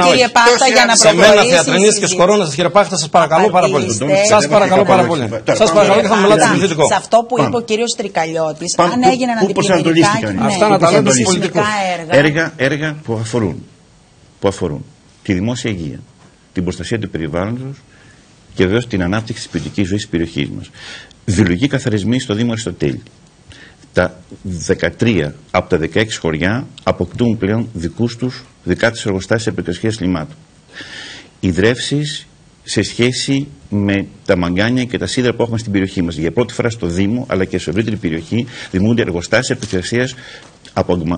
Κύριε Πάχτα, για να σε μένα θεατρινίστικες κορώνες, κύριε Πάχτα, σας παρακαλώ πάρα πολύ. Σας παρακαλώ πάρα πολύ. Σας παρακαλώ και θα μιλάτε στο πληθυντικό. Σε αυτό που είπε ο κύριος Τρικαλιώτης, αν έγιναν αντιπλημμυρικά αυτά να τα λέμε στους πολιτικούς. Έργα που αφορούν τη δημόσια υγεία, την προστασία του περιβάλλοντος και βεβαίως την ανάπτυξη της ποιοτικής ζωής της περιοχής μας. Βιολογικοί καθαρισμοί στο Δήμο Αριστοτέλη. Τα 13 από τα 16 χωριά αποκτούν πλέον δικά τους εργοστάσια επεξεργασίας λιμάτων. Οι δρεύσεις σε σχέση με τα μαγκάνια και τα σίδερα που έχουμε στην περιοχή μας. Για πρώτη φορά στο Δήμο αλλά και σε ευρύτερη περιοχή δημιουργούνται εργοστάσια επεξεργασίας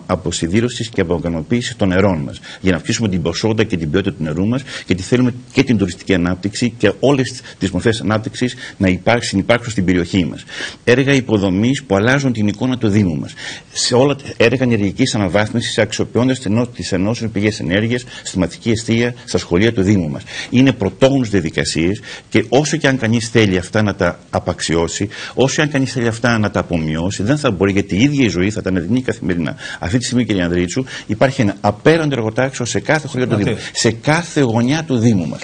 αποσυδήρωσης και απογκανοποίησης των νερών μας. Για να αυξήσουμε την ποσότητα και την ποιότητα του νερού μας, γιατί θέλουμε και την τουριστική ανάπτυξη και όλες τις μορφές ανάπτυξης να υπάρξουν στην περιοχή μας. Έργα υποδομής που αλλάζουν την εικόνα του Δήμου μας. Σε όλα έργα ενεργειακής αναβάθμισης, αξιοποιώντας τις ενώσιμες πηγές ενέργειας στη μαθητική εστία, στα σχολεία του Δήμου μας. Είναι πρωτόγνωρες διαδικασίες και όσο και αν κανείς θέλει αυτά να τα απαξιώσει, όσο και αν κανείς θέλει αυτά να τα απομειώσει, δεν θα μπορεί, γιατί η ίδια η ζωή θα τα αναδεικνύει καθημερινά. Αυτή τη στιγμή, κύριε Ανδρίτσου, υπάρχει ένα απέραντο εργοτάξιο σε κάθε χωριό του Δήμου, σε κάθε γωνιά του Δήμου μας.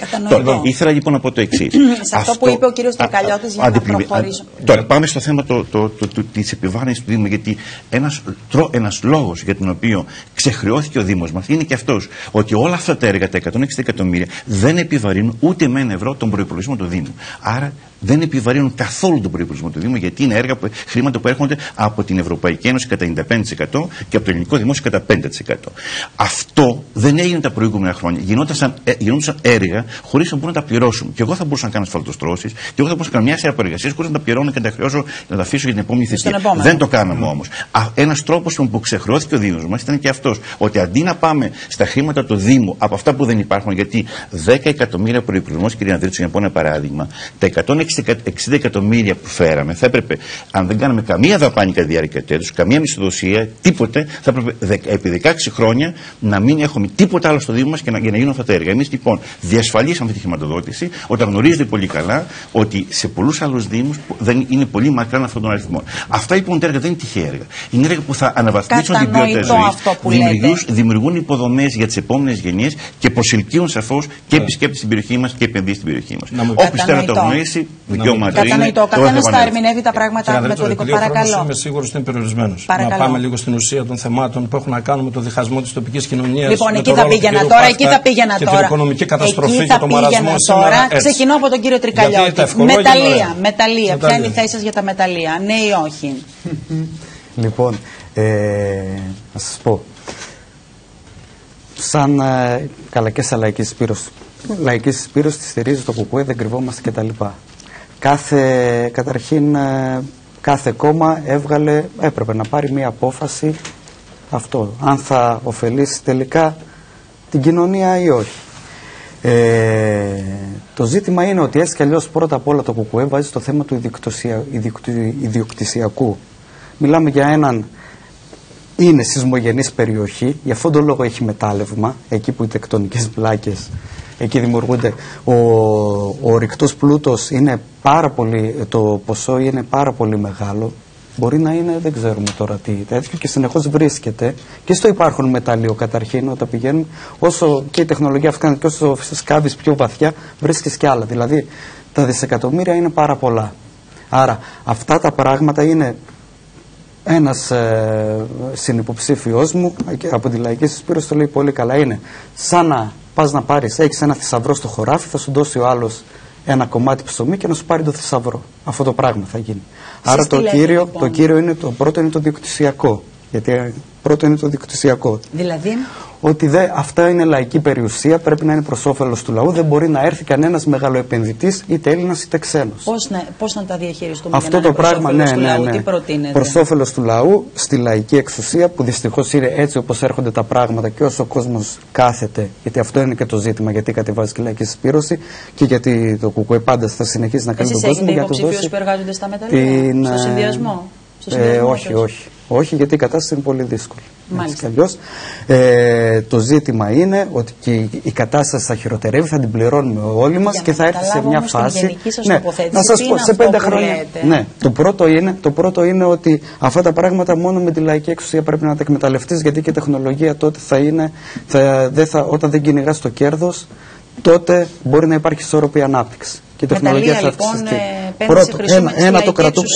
Ήθελα λοιπόν να πω το εξής. Σε αυτό που είπε ο κύριος Τρικαλιώτης, για να προχωρήσω. Τώρα, πάμε στο θέμα της επιβάρυνσης του Δήμου, γιατί ένας λόγος για τον οποίο ξεχρεώθηκε ο Δήμος μας είναι και αυτός, ότι όλα αυτά τα έργα, τα 160 εκατομμύρια, δεν επιβαρύνουν ούτε με ένα ευρώ τον προϋπολογισμό του Δήμου. Άρα δεν επιβαρύνουν καθόλου τον προϋπολογισμό του Δήμου, γιατί είναι χρήματα που έρχονται από την Ευρωπαϊκή Ένωση κατά 95% και από το ελληνικό δημόσιο κατά 5%. Αυτό δεν έγινε τα προηγούμενα χρόνια. Γινόντουσαν έργα χωρίς να μπορούν να τα πληρώσουμε. Και εγώ θα μπορούσα να κάνω ασφαλτοστρώσεις, και εγώ θα μπορούσα να κάνω μια σειρά από εργασίες χωρίς να τα πληρώνω και να τα χρεώσω να τα αφήσω για την επόμενη θητεία. Δεν το κάναμε όμως. Ένας τρόπος που ξεχρεώθηκε ο Δήμος μας ήταν και αυτός. Ότι αντί να πάμε στα χρήματα του Δήμου από αυτά που δεν υπάρχουν, γιατί 10 εκατομμύρια προϋπολογισμός, κύριε Ανδρίτσου, για να πω ένα παράδειγμα, τα 160 εκατομμύρια που φέραμε θα έπρεπε, αν δεν κάναμε καμία δαπάνη κατά τη διάρκεια του έτους, καμία μισθοδοσία, τίποτε, θα έπρεπε επί 16 χρόνια να μην έχουμε τίποτα άλλο στο Δήμο μας για να γίνουν αυτά τα έργα. Εμείς λοιπόν διασφαλίσαμε αυτή τη χρηματοδότηση, όταν γνωρίζετε πολύ καλά ότι σε πολλούς άλλους Δήμους δεν είναι πολύ μακράν αυτόν τον αριθμό. Αυτά λοιπόν τα έργα δεν είναι τυχαία έργα. Είναι έργα που θα αναβαθμίσουν την ποιότητα ζωής, δημιουργούν υποδομές για τις επόμενες γενιές και προσελκύουν σαφώς και επισκέπτες στην περιοχή μας και επενδύσεις στην περιοχή μας. Όποιος θέλει να το γνωρίσει, δικαίωμα του είναι. Κατανοητό. Καθένας θα ερμηνεύει τα πράγματα με το δικό του. Παρακαλώ. Είμαι σίγουρος ότι είναι περιορισμένος. Να πάμε λίγο στην ουσία των θεμάτων που έχουν να κάνουν με το διχασμό της τοπικής κοινωνίας. Λοιπόν, εκεί θα πήγαινα τώρα. Και την οικονομική καταστροφή και το μαρασμό σήμερα. Ξεκινώ από τον κύριο Τρικαλιώτη. Μεταλλεία. Ποια είναι η θέση σας για τα μεταλλεία, ναι ή όχι? Λοιπόν, να σας πω. Σαν καλά και σαν λαϊκή συσπήρωση τη στηρίζει το ΚΚΕ, δεν κρυβόμαστε κτλ. Καταρχήν κάθε κόμμα έπρεπε να πάρει μια απόφαση αυτό, αν θα ωφελήσει τελικά την κοινωνία ή όχι. Το ζήτημα είναι ότι έτσι κι αλλιώς πρώτα απ' όλα το ΚΚΕ βάζει το θέμα του ιδιοκτησιακού. Μιλάμε για έναν, είναι σεισμογενής περιοχή, γι' αυτόν τον λόγο έχει μετάλλευμα, εκεί που οι τεκτονικές πλάκες, εκεί δημιουργούνται, ο ορυκτός πλούτος είναι πάρα πολύ, το ποσό είναι πάρα πολύ μεγάλο. Μπορεί να είναι, δεν ξέρουμε τώρα τι τέτοιο, και συνεχώς βρίσκεται και στο υπάρχον μετάλλιο καταρχήν. Όταν πηγαίνουν, όσο και η τεχνολογία αυξάνεται και όσο σκάβεις πιο βαθιά, βρίσκεις και άλλα. Δηλαδή τα δισεκατομμύρια είναι πάρα πολλά. Άρα αυτά τα πράγματα είναι ένας συνυποψήφιος μου από τη Λαϊκή Συσπήρωση, το λέει πολύ καλά. Είναι σαν να πας να πάρεις, έχεις ένα θησαυρό στο χωράφι, θα σου δώσει ο άλλος ένα κομμάτι ψωμί και να σου πάρει το θησαυρό. Αυτό το πράγμα θα γίνει. Άρα το κύριο είναι, το πρώτο είναι το διοκτησιακό. Γιατί πρώτο είναι το διοκτησιακό. Δηλαδή? Ότι αυτά είναι λαϊκή περιουσία, πρέπει να είναι προς όφελος του λαού. Δεν μπορεί να έρθει κανένας μεγαλοεπενδυτής, είτε Έλληνας είτε ξένος. Πώς να τα διαχειριστούμε αυτό το πράγμα, τι προτείνετε? Προς όφελος του λαού, στη λαϊκή εξουσία, που δυστυχώς είναι έτσι όπως έρχονται τα πράγματα και όσο ο κόσμος κάθεται, γιατί αυτό είναι και το ζήτημα, γιατί κατεβάζει και η Λαϊκή Συσπήρωση και γιατί το ΚΚΕ πάντα θα συνεχίσει να κάνει τον κόσμο. Εσείς έχετε υποψηφίους που εργάζονται στα μεταλλεία, στο συνδυασμό? Όχι, γιατί η κατάσταση είναι πολύ δύσκολη. Το ζήτημα είναι ότι και η κατάσταση θα χειροτερεύει, θα την πληρώνουμε όλοι μας και θα έρθει σε μια φάση. Να σας πω, σε 5 χρόνια. Ναι, το πρώτο είναι ότι αυτά τα πράγματα μόνο με τη λαϊκή εξουσία πρέπει να τα εκμεταλλευτείς, γιατί και η τεχνολογία τότε όταν δεν κυνηγάς το κέρδος, τότε μπορεί να υπάρχει ισόρροπη ανάπτυξη. Και η τεχνολογία θα αυξηθεί. Πρώτο,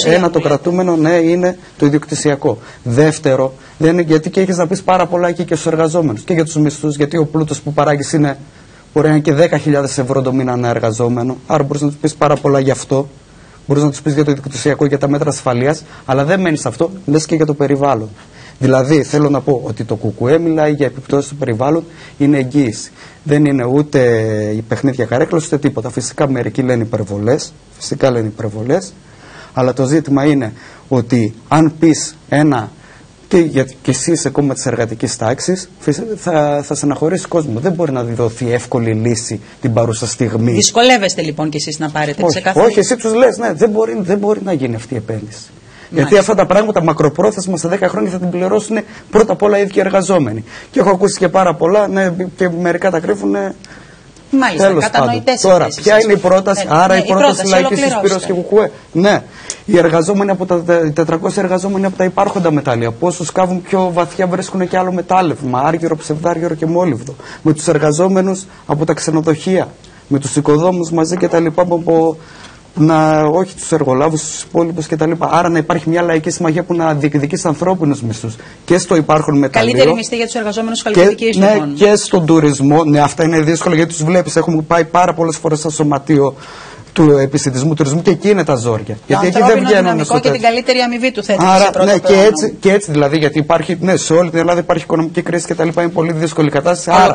ένα το κρατούμενο, ναι, είναι το ιδιοκτησιακό. Δεύτερο, δεν είναι, γιατί και έχεις να πεις πάρα πολλά εκεί και στους εργαζόμενους και για τους μισθούς, γιατί ο πλούτος που παράγεις μπορεί να είναι και 10.000 ευρώ το μήνα ένα εργαζόμενο. Άρα μπορείς να τους πεις πάρα πολλά γι' αυτό. Μπορείς να τους πεις για το ιδιοκτησιακό, για τα μέτρα ασφαλείας, αλλά δεν μένεις σε αυτό, λες και για το περιβάλλον. Δηλαδή, θέλω να πω ότι το ΚΚΕ μιλάει για επιπτώσεις του περιβάλλον, είναι εγγύηση. Δεν είναι ούτε η παιχνίδια καρέκλας ούτε τίποτα. Φυσικά μερικοί λένε υπερβολές, αλλά το ζήτημα είναι ότι αν πεις και εσύ είσαι κόμμα της εργατικής τάξης, θα στεναχωρήσει κόσμο. Δεν μπορεί να διδοθεί εύκολη λύση την παρούσα στιγμή. Δυσκολεύεστε λοιπόν κι εσείς να πάρετε ξεκάθαρα? Όχι, εσύ τους λες, ναι, δεν μπορεί να γίνει αυτή η επένδυση. Γιατί αυτά τα πράγματα μακροπρόθεσμα σε 10 χρόνια θα την πληρώσουν πρώτα απ' όλα οι ίδιοι εργαζόμενοι. Και έχω ακούσει και πάρα πολλά, ναι, και μερικά τα κρύβουν. Μάλιστα, κατανοητές. Τώρα, ποια είναι η πρόταση? Άρα η πρόταση Λαϊκής Συσπήρωσης και ΚΚΕ. Ναι, οι εργαζόμενοι οι 400 εργαζόμενοι από τα υπάρχοντα μετάλλια, πόσο σκάβουν πιο βαθιά βρίσκουν και άλλο μετάλλευμα, άργυρο, ψευδάργυρο και μόλιβδο. Με τους εργαζόμενους από τα ξενοδοχεία, με τους οικοδόμους μαζί κτλ. Όχι τους εργολάβους, τους υπόλοιπους κτλ. Άρα να υπάρχει μια λαϊκή συμμαχία που να διεκδικεί ανθρώπινους μισθούς και στο υπάρχον μεταλλείο. Καλύτερη μισθή για τους εργαζόμενους χαλκιδικής, λοιπόν. Ναι, και στον τουρισμό. Ναι, αυτά είναι δύσκολα γιατί τους βλέπεις. Έχουμε πάει πάρα πολλές φορές στο σωματείο του επιστημισμού τουρισμού και εκεί είναι τα ζόρια. Γιατί εκεί δεν βγαίνουν στο και την καλύτερη αμοιβή του θέτει. Άρα, ναι, και έτσι δηλαδή, γιατί υπάρχει, ναι, σε όλη την Ελλάδα υπάρχει οικονομική κρίση κτλ. Είναι πολύ δύσκολη κατάσταση. Άρα,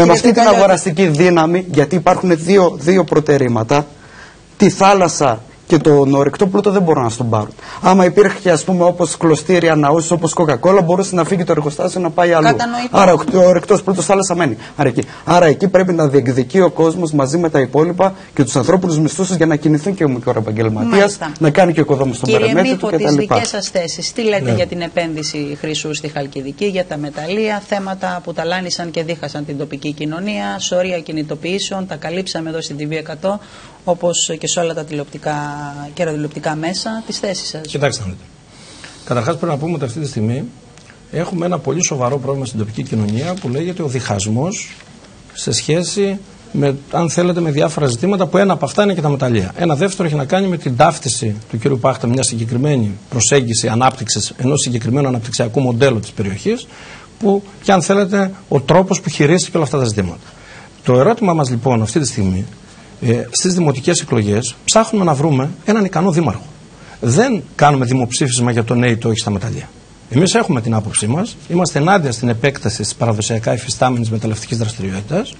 με αυτή την αγοραστική δύναμη, γιατί υπάρχουν δύο προτερήματα. Τη θάλασσα και τον ορυκτό πλούτο δεν μπορούν να στον πάρουν. Άμα υπήρχε, ας πούμε, όπως κλωστήρια, ναούς, όπως Coca-Cola, μπορούσε να φύγει το εργοστάσιο να πάει αλλού. Άρα ο ορυκτός πλούτος θάλασσα μένει. Άρα εκεί πρέπει να διεκδικεί ο κόσμος μαζί με τα υπόλοιπα και τους ανθρώπινους μισθούς για να κινηθούν και ο μικροεπαγγελματίας, να κάνει και ο οικοδόμος στον παρεμέτρη του κτλ. Τις δικές σας θέσεις, τι λέτε για την επένδυση χρυσού στη Χαλκιδική, για τα μεταλλεία, θέματα που ταλάνισαν και δίχασαν την τοπική κοινωνία, σωρία κινητοποιήσεων, τα καλύψαμε εδώ στην TV100. Όπως και σε όλα τα τηλεοπτικά και ραδιοτηλεοπτικά μέσα, τις θέσεις σας? Κοιτάξτε να δείτε. Καταρχάς πρέπει να πούμε ότι αυτή τη στιγμή έχουμε ένα πολύ σοβαρό πρόβλημα στην τοπική κοινωνία που λέγεται ο διχασμός σε σχέση με, αν θέλετε, με διάφορα ζητήματα, που ένα από αυτά είναι και τα μεταλλεία. Ένα δεύτερο έχει να κάνει με την ταύτιση του κ. Πάχτα, μια συγκεκριμένη προσέγγιση ανάπτυξης ενός συγκεκριμένου αναπτυξιακού μοντέλου της περιοχής, που και αν θέλετε ο τρόπος που χειρίζεται και όλα αυτά τα ζητήματα. Το ερώτημα μας λοιπόν αυτή τη στιγμή, στις δημοτικές εκλογές, ψάχνουμε να βρούμε έναν ικανό δήμαρχο. Δεν κάνουμε δημοψήφισμα για το ναι ή το όχι στα μεταλλεία. Εμείς έχουμε την άποψή μας, είμαστε ενάντια στην επέκταση της παραδοσιακά υφιστάμενης μεταλλευτικής δραστηριότητας.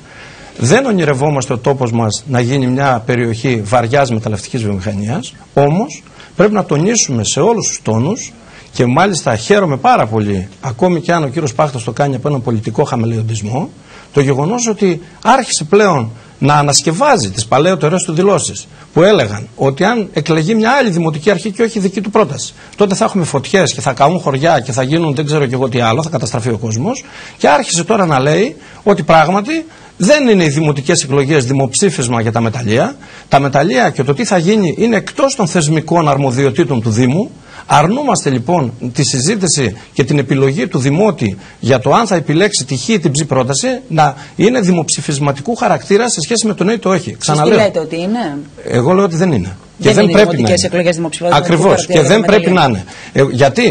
Δεν ονειρευόμαστε ο τόπος μας να γίνει μια περιοχή βαριάς μεταλλευτικής βιομηχανίας, όμως πρέπει να τονίσουμε σε όλους τους τόνους, και μάλιστα χαίρομαι πάρα πολύ, ακόμη και αν ο κύριος Πάχτας το κάνει από έναν πολιτικό χαμελεοντισμό, το γεγονός ότι άρχισε πλέον να ανασκευάζει τις παλαιότερες του δηλώσεις που έλεγαν ότι αν εκλεγεί μια άλλη δημοτική αρχή και όχι δική του πρόταση, τότε θα έχουμε φωτιές και θα καούν χωριά και θα γίνουν δεν ξέρω και εγώ τι άλλο, θα καταστραφεί ο κόσμος, και άρχισε τώρα να λέει ότι πράγματι δεν είναι οι δημοτικές εκλογές δημοψήφισμα για τα μεταλλεία. Τα μεταλλεία και το τι θα γίνει είναι εκτός των θεσμικών αρμοδιοτήτων του Δήμου. Αρνούμαστε λοιπόν τη συζήτηση και την επιλογή του Δημότη για το αν θα επιλέξει τη χ ή την ψ πρόταση να είναι δημοψηφισματικού χαρακτήρα σε σχέση με το ναι ή το όχι. Ξαναλέω. Λέτε ότι είναι. Εγώ λέω ότι δεν είναι. Και δεν είναι δημοτικές εκλογές δημοψηφισματικού. Ακριβώς. Και δεν πρέπει να είναι.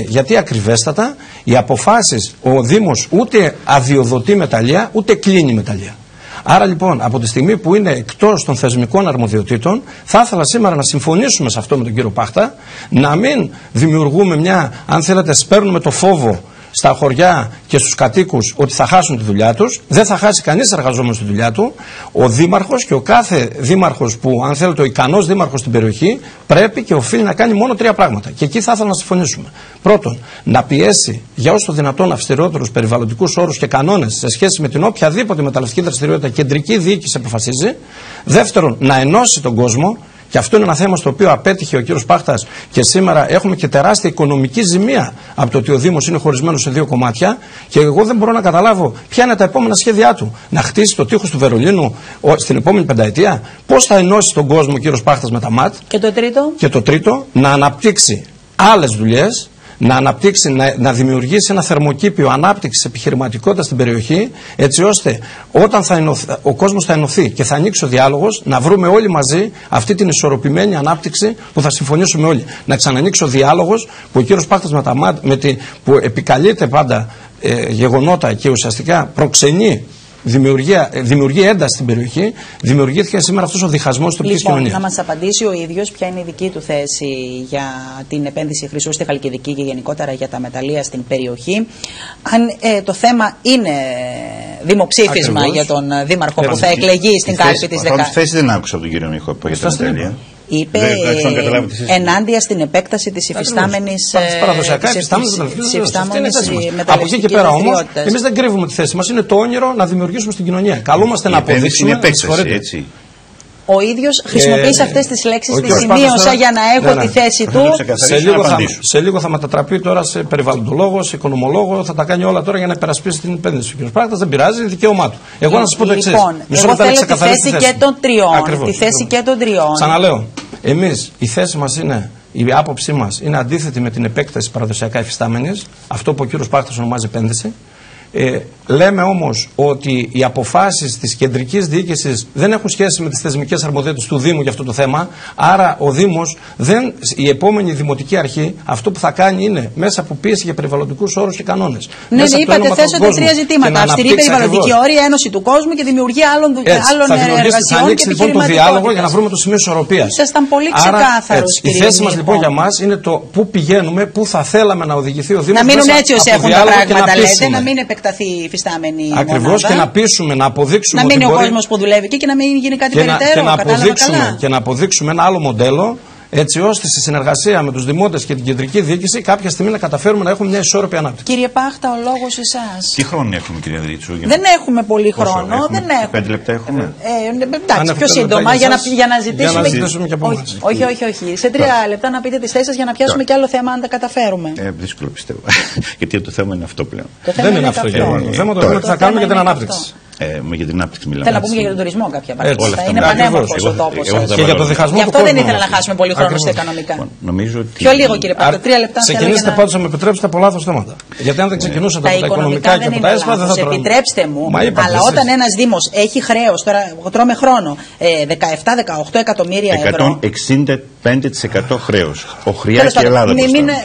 Γιατί ακριβέστατα οι αποφάσεις, ο Δήμος ούτε αδειοδοτεί μεταλλεία ούτε κλείνει μεταλλεία. Άρα λοιπόν, από τη στιγμή που είναι εκτός των θεσμικών αρμοδιοτήτων, θα ήθελα σήμερα να συμφωνήσουμε σε αυτό με τον κύριο Πάχτα, να μην δημιουργούμε μια, αν θέλετε, σπέρνουμε το φόβο στα χωριά και στους κατοίκους ότι θα χάσουν τη δουλειά τους. Δεν θα χάσει κανείς εργαζόμενος τη δουλειά του. Ο δήμαρχος και ο κάθε δήμαρχος που, αν θέλετε, ο ικανός δήμαρχος στην περιοχή πρέπει και οφείλει να κάνει μόνο 3 πράγματα. Και εκεί θα ήθελα να συμφωνήσουμε. Πρώτον, να πιέσει για όσο δυνατόν αυστηρότερους περιβαλλοντικούς όρους και κανόνες σε σχέση με την οποιαδήποτε μεταλλευτική δραστηριότητα κεντρική διοίκηση αποφασίζει. Δεύτερον, να ενώσει τον κόσμο. Και αυτό είναι ένα θέμα στο οποίο απέτυχε ο κύριος Πάχτας και σήμερα έχουμε και τεράστια οικονομική ζημία από το ότι ο Δήμος είναι χωρισμένος σε 2 κομμάτια και εγώ δεν μπορώ να καταλάβω ποια είναι τα επόμενα σχέδιά του. Να χτίσει το τείχος του Βερολίνου στην επόμενη πενταετία, πώς θα ενώσει τον κόσμο ο κύριος Πάχτας με τα ΜΑΤ. Και το τρίτο, να αναπτύξει άλλες δουλειές, να αναπτύξει, να δημιουργήσει ένα θερμοκήπιο ανάπτυξης επιχειρηματικότητας στην περιοχή, έτσι ώστε όταν ο κόσμος θα ενωθεί και θα ανοίξει ο διάλογος, να βρούμε όλοι μαζί αυτή την ισορροπημένη ανάπτυξη που θα συμφωνήσουμε όλοι. Να ξανανοίξει ο διάλογος που ο κύριος Πάχτας που επικαλείται πάντα γεγονότα και ουσιαστικά προξενεί. Δημιουργεί ένταση στην περιοχή, δημιουργήθηκε σήμερα αυτός ο διχασμός της τοπικής κοινωνίας. Να μας απαντήσει ο ίδιος ποια είναι η δική του θέση για την επένδυση χρυσού στη Χαλκιδική και γενικότερα για τα μεταλλεία στην περιοχή. Αν το θέμα είναι δημοψήφισμα για τον δήμαρχο που θα εκλεγεί στην κάλπη της 10. Αυτή τη θέση δεν άκουσα από τον κύριο Μίχο για τα μεταλλεία. Είπε ενάντια στην επέκταση της υφιστάμενης από εκεί και πέρα όμως, εμείς δεν κρύβουμε τη θέση μας. Είναι το όνειρο να δημιουργήσουμε στην κοινωνία. Καλούμαστε να αποδείξουμε. Είναι επέκταση, έτσι. Ο ίδιος χρησιμοποίησε αυτές τις λέξεις, τις σημείωσα για να έχω τη θέση του. Σε λίγο θα μετατραπεί τώρα σε περιβαλλοντολόγο, σε οικονομολόγο, θα τα κάνει όλα τώρα για να υπερασπίσει την επένδυση. Ο κ. Πάχτας δεν πειράζει, είναι δικαίωμά του. Εγώ να σας πω το εξής. Εγώ θέλω τη θέση και των τριών. Τη θέση και των τριών. Ξαναλέω, εμείς η θέση μας είναι, η άποψή μας είναι αντίθετη με την επέκταση παραδοσιακά υφιστάμενης, αυτό που ο κ. Πάχτας ονομάζει επένδυση. Λέμε όμως ότι οι αποφάσεις της κεντρικής διοίκησης δεν έχουν σχέση με τις θεσμικές αρμοδιότητες του Δήμου για αυτό το θέμα. Άρα ο Δήμος, η επόμενη δημοτική αρχή, αυτό που θα κάνει είναι μέσα από πίεση για περιβαλλοντικούς όρους και κανόνες. Ναι, είπατε θέσατε 3 ζητήματα. Αυστηρή περιβαλλοντική όρια, ένωση του κόσμου και δημιουργία άλλων εργασιών. Θα ανοίξει λοιπόν το διάλογο για να βρούμε το σημείο ισορροπίας. Ήσασταν πολύ ξεκάθαρος. Η θέση μας λοιπόν για μας είναι το πού πηγαίνουμε, πού θα θέλαμε να οδηγηθεί ο Δήμος. Να μείνουν έτσι όσοι έχουν τα πράγματα, λέτε, να μην επεκταθεί η φυστάμενη μονάδα. Ακριβώς, και να πείσουμε, να αποδείξουμε. Να μείνει ο κόσμος που δουλεύει εκεί και να μην γίνει κάτι περαιτέρω. Και να αποδείξουμε ένα άλλο μοντέλο, έτσι ώστε στη συνεργασία με τους δημότες και την κεντρική διοίκηση κάποια στιγμή να καταφέρουμε να έχουμε μια ισόρροπη ανάπτυξη. Κύριε Πάχτα, ο λόγος εσάς. Τι χρόνο έχουμε, κύριε Δρίτσου? Δεν έχουμε πολύ χρόνο. Δεν έχουμε. 5 λεπτά έχουμε. Εντάξει, πιο σύντομα για να ζητήσουμε. Και από εμάς. Όχι. Σε 3 λεπτά να πείτε τις θέσεις σας για να πιάσουμε και άλλο θέμα αν τα καταφέρουμε. Δύσκολο πιστεύω. Γιατί το θέμα είναι αυτό πλέον. Δεν είναι αυτό. Το θέμα είναι τι θα κάνουμε για την ανάπτυξη. Για την ανάπτυξη μιλάμε. Θέλω να πούμε για τον τουρισμό κάποια πράγματα. Είναι πανέμορφος ο τόπος. Και για το διχασμό. Γι' αυτό δεν ήθελα να χάσουμε πολύ χρόνο στα οικονομικά. Πιο λίγο, κύριε Πάχτα, 3 λεπτά. Ξεκινήστε πάντως να με επιτρέψετε από λάθος θέματα. Γιατί αν δεν ξεκινούσατε από τα οικονομικά και από τα έσπα δεν θα τρώμε. Επιτρέψτε μου, αλλά όταν ένας Δήμος έχει χρέος, τώρα τρώμε χρόνο, 17-18 εκατομμύρια ευρώ. 160 5% χρέος. Οχριά και Ελλάδα.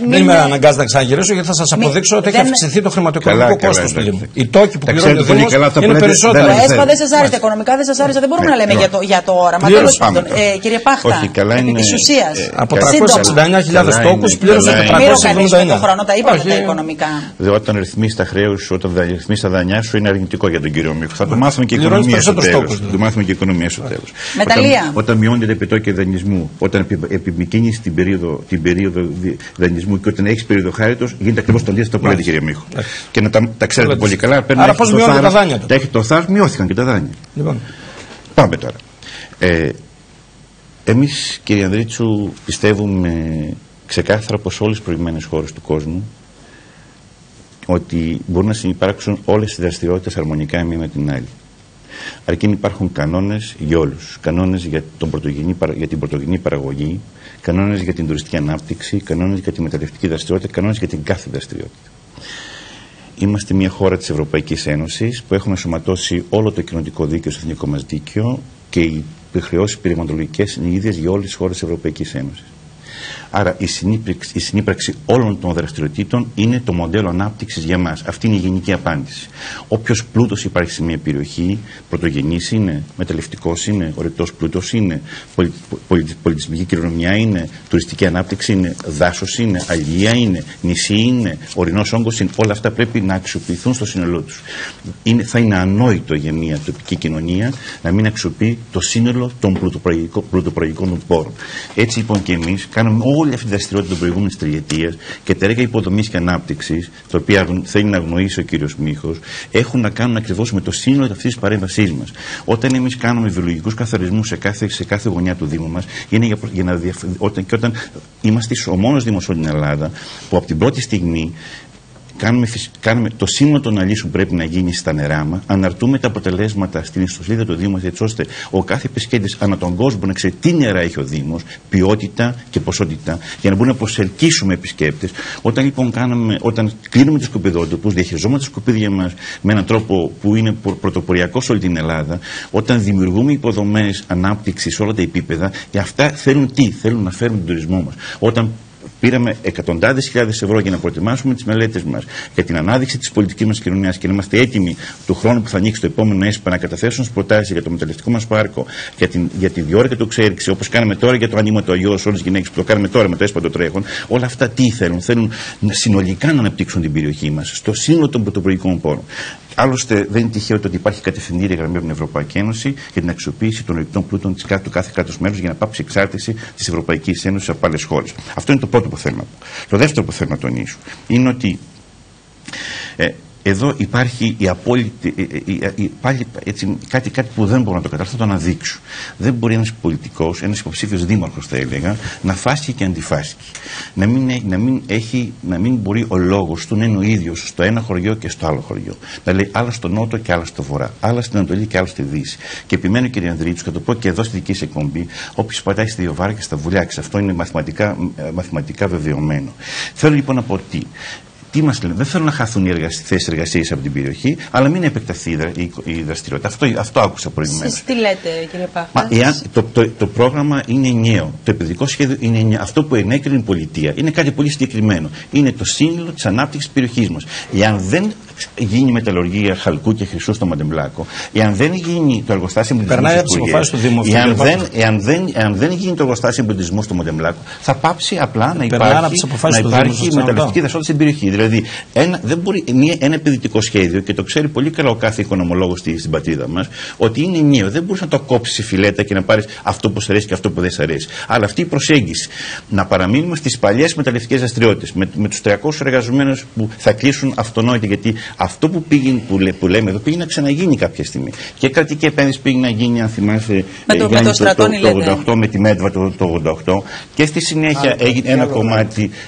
Μην με αναγκάζει να ξαναγυρίσω, γιατί θα σας αποδείξω ότι έχει αυξηθεί το χρηματοοικονομικό κόστος του Δήμου. Οι τόκοι που πληρώνει ο Δήμος είναι περισσότερο. Το ΕΣΠΑ δεν σας άρεσε, τα οικονομικά δεν σας άρεσε, δεν μπορούμε να λέμε για το όραμα. Τέλος πάντων, κύριε Πάχτα, επί της ουσίας. Από 369.000 τόκους πλήρωσε 479. Το χρόνο τα είπατε τα οικονομικά. Όταν ρυθμίσει τα χρέους, όταν ρυθμίσει τα δανειά σου, είναι αρνητικό για τον κύριο Μίχο. Θα το μάθουμε και οικονομία στο τέλος. Όταν μειώνεται τα επιτόκια δανεισμού, όταν επιμηκύνει την περίοδο δανεισμού και όταν έχει περίοδο χάριτος, γίνεται ακριβώς το αντίθετο που λέτε, κύριε Μίχο. Και να τα ξέρετε πολύ καλά. Άρα πώς μειώνονται τα δάνεια? Το θάρρος, μειώθηκαν και τα δάνεια. Πάμε τώρα. Εμείς, κύριε Ανδρίτσου, πιστεύουμε ξεκάθαρα πως όλες οι προηγμένες χώρες του κόσμου ότι μπορούν να συνυπάρξουν όλες οι δραστηριότητες αρμονικά η μία με την άλλη. Αρκεί να υπάρχουν κανόνες για όλους. Κανόνες για την πρωτογενή παραγωγή, κανόνες για την τουριστική ανάπτυξη, κανόνες για τη μεταλλευτική δραστηριότητα, κανόνες για την κάθε δραστηριότητα. Είμαστε μια χώρα της Ευρωπαϊκής Ένωσης που έχουμε ενσωματώσει όλο το κοινοτικό δίκαιο στο εθνικό μας δίκαιο και οι χρεώσεις περιβαλλοντολογικές είναι ίδιες για όλες τις χώρες της Ευρωπαϊκής Ένωσης. Άρα η συνύπαρξη όλων των δραστηριοτήτων είναι το μοντέλο ανάπτυξης για μας. Αυτή είναι η γενική απάντηση. Όποιος πλούτος υπάρχει σε μια περιοχή, πρωτογενής είναι, μεταλλευτικός είναι, ορεικτός πλούτος είναι, πολιτισμική κληρονομιά είναι, τουριστική ανάπτυξη είναι, δάσος είναι, αλληλεία είναι, νησί είναι, ορεινός όγκος είναι. Όλα αυτά πρέπει να αξιοποιηθούν στο σύνολό τους. Θα είναι ανόητο για μια τοπική κοινωνία να μην αξιοποιεί το σύνολο των πλουτοπροϊκών πόρων. Έτσι λοιπόν και εμείς κάνουμε όλη αυτή τη δραστηριότητα των προηγούμενης τριετίας και τα έργα υποδομής και ανάπτυξης, τα οποία θέλει να αγνοήσει ο κύριος Μίχος, έχουν να κάνουν ακριβώς με το σύνολο αυτής της παρέμβασής μας. Όταν εμείς κάνουμε βιολογικούς καθαρισμούς σε κάθε γωνιά του Δήμου μας, είναι όταν είμαστε ο μόνος Δήμος όλη την Ελλάδα που από την πρώτη στιγμή κάνουμε το σύνολο των αναλύσεων που πρέπει να γίνει στα νερά μας, αναρτούμε τα αποτελέσματα στην ιστοσελίδα του Δήμου μας, έτσι ώστε ο κάθε επισκέπτης ανά τον κόσμο να ξέρει τι νερά έχει ο Δήμος, ποιότητα και ποσότητα, για να μπορούμε να προσελκύσουμε επισκέπτες. Όταν κλείνουμε τους σκουπιδότοπους, διαχειριζόμαστε τα σκουπίδια μας με έναν τρόπο που είναι πρωτοποριακό σε όλη την Ελλάδα, όταν δημιουργούμε υποδομές ανάπτυξης σε όλα τα επίπεδα, αυτά θέλουν τι? Θέλουν να φέρουν τον τουρισμό μας. Όταν πήραμε εκατοντάδες χιλιάδες ευρώ για να προετοιμάσουμε τις μελέτες μας για την ανάδειξη της πολιτικής μας κοινωνίας και να είμαστε έτοιμοι του χρόνου που θα ανοίξει το επόμενο ΕΣΠΑ να καταθέσουν τις προτάσεις για το μεταλλευτικό μας πάρκο, για τη διόρυγα του εξέλιξη, όπως κάναμε τώρα για το άνοιγμα του Αγίου σε όλες τις γυναίκες που το κάνουμε τώρα με το ΕΣΠΑ το τρέχον. Όλα αυτά τι θέλουν? Θέλουν συνολικά να αναπτύξουν την περιοχή μας στο σύνολο των πρωτοπροϊκών πόρων. Άλλωστε, δεν είναι τυχαίο το ότι υπάρχει κατευθυντήρια γραμμή από την Ευρωπαϊκή Ένωση για την αξιοποίηση των ορεικτών πλούτων του κάθε κράτους μέλους για να πάψει η εξάρτηση της Ευρωπαϊκής Ένωσης από άλλες χώρες. Αυτό είναι το πρώτο που θέλω να πω. Το δεύτερο που θέλω να τονίσω είναι ότι εδώ υπάρχει η απόλυτη, πάλι έτσι, κάτι που δεν μπορώ να το καταλάβω, θα το αναδείξω. Δεν μπορεί ένας πολιτικός, ένας υποψήφιος δήμαρχος θα έλεγα, να φάσκει και αντιφάσκει. Να μην μπορεί ο λόγος του να είναι ο ίδιος στο ένα χωριό και στο άλλο χωριό. Να λέει άλλα στο νότο και άλλα στο βορρά, άλλα στην Ανατολή και άλλα στη Δύση. Και επιμένω, κύριε Ανδρίτσου, και το πω και εδώ στη δική σας εκπομπή, όποιος πατάει στη δύο βάρκες θα βουλιάξει. Αυτό είναι μαθηματικά βεβαιωμένο. Θέλω λοιπόν να πω τι μας λένε? Δεν θέλω να χαθούν οι θέσεις εργασίας από την περιοχή, αλλά μην επεκταθεί η δραστηριότητα. Αυτό άκουσα προηγουμένως. Εσείς τι λέτε, κύριε Πάχτα? Το πρόγραμμα είναι ενιαίο. Το επενδυτικό σχέδιο είναι ενιαίο. Αυτό που ενέκρινε η πολιτεία είναι κάτι πολύ συγκεκριμένο. Είναι το σύνολο της ανάπτυξης της περιοχής μας. Εάν δεν γίνει μεταλλουργία χαλκού και χρυσού στο Μαντεμπλάκο, εάν δεν γίνει το εργοστάσιο εμπλουτισμού, εάν δεν γίνει το εργοστάσιο εμπλουτισμού στο Μαντεμπλάκο, θα πάψει απλά να υπάρχει μεταλλευτική δραστηριότητα στην περιοχή. Δηλαδή, δεν μπορεί ένα επενδυτικό σχέδιο, και το ξέρει πολύ καλά ο κάθε οικονομολόγος στην πατρίδα μας, ότι είναι ενιαίο. Δεν μπορείς να το κόψεις σε φιλέτα και να πάρεις αυτό που σ' αρέσει και αυτό που δεν σ' αρέσει. Αλλά αυτή η προσέγγιση, να παραμείνουμε στις παλιές μεταλλευτικές δραστηριότητες, με τους 300 εργαζομένους που θα κλείσουν αυτονόητα, γιατί αυτό που λέμε εδώ πήγε να ξαναγίνει κάποια στιγμή. Και κρατική επένδυση πήγε να γίνει, αν θυμάσαι, το 88 με τη ΜΕΤΒΑ το 88, και στη συνέχεια έγινε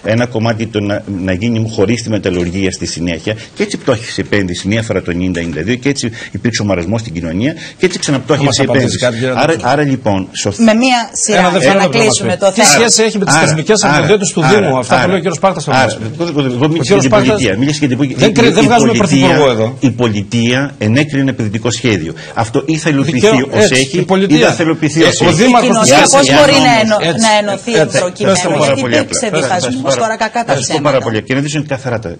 ένα κομμάτι να γίνει χωρίς τη μεταλλουργία στη συνέχεια, και έτσι πτώχευσε η επένδυση μία φορά το 90-92, και έτσι υπήρξε ο μαρασμός στην κοινωνία, και έτσι ξαναπτώχευσε η επένδυση. Άρα λοιπόν. Με μία σειρά για να κλείσουμε το θέμα. Τι σχέση έχει με τις θεσμικές αρμοδιότητες του Δήμου, αυτά που λέει ο κ. Πάχτας? Εγώ μίλησα για την πολιτεία. Δεν βγάζουμε η πολιτεία ενέκρινε ένα επενδυτικό σχέδιο. Αυτό ή θα υλοποιηθεί ως έχει, ή δεν θα υλοποιηθεί ως έχει. Η κοινωνία πώς μπορεί να ενωθεί προκειμένου, γιατί υπήρξε διχασμός, τώρα κακά τα ψέματα. Και να δείξουν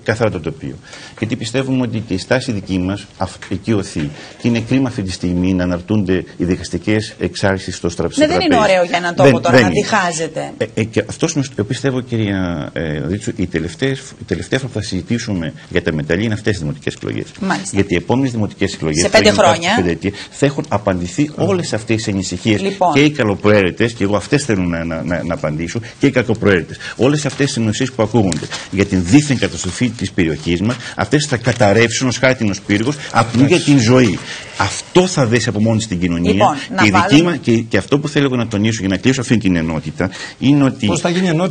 καθαρά το τοπίο. Γιατί πιστεύουμε ότι και η στάση δική μας εκεί οθεί. Και είναι κρίμα αυτή τη στιγμή να αναρτούνται οι δικαστικές εξάρσεις στο τραπέζι. Δεν είναι ωραίο για έναν τόπο τώρα να διχάζεται. Και αυτός πιστεύω, κυρία Δρίτσου, η τελευταία φορά που θα συζητήσουμε για τα μεταλλεία είναι αυτές τις δημοτικές εκλογές. Γιατί οι επόμενες δημοτικές εκλογές σε 5 χρόνια θα έχουν απαντηθεί όλες αυτές οι ανησυχίες. Και οι καλοπροαίρετες, και εγώ αυτές θέλω να απαντήσω, και οι κακοπροαίρετες. Όλες αυτές τις ενωσίες που ακούγονται για την δίθεν καταστροφή της περιοχής μας, αυτές θα καταρρεύσουν ως χάρτινος πύργος απλού για την ζωή. Αυτό θα δέσει από μόνη στην κοινωνία. Λοιπόν, και αυτό που θέλω να τονίσω για να κλείσω αυτή την ενότητα είναι ότι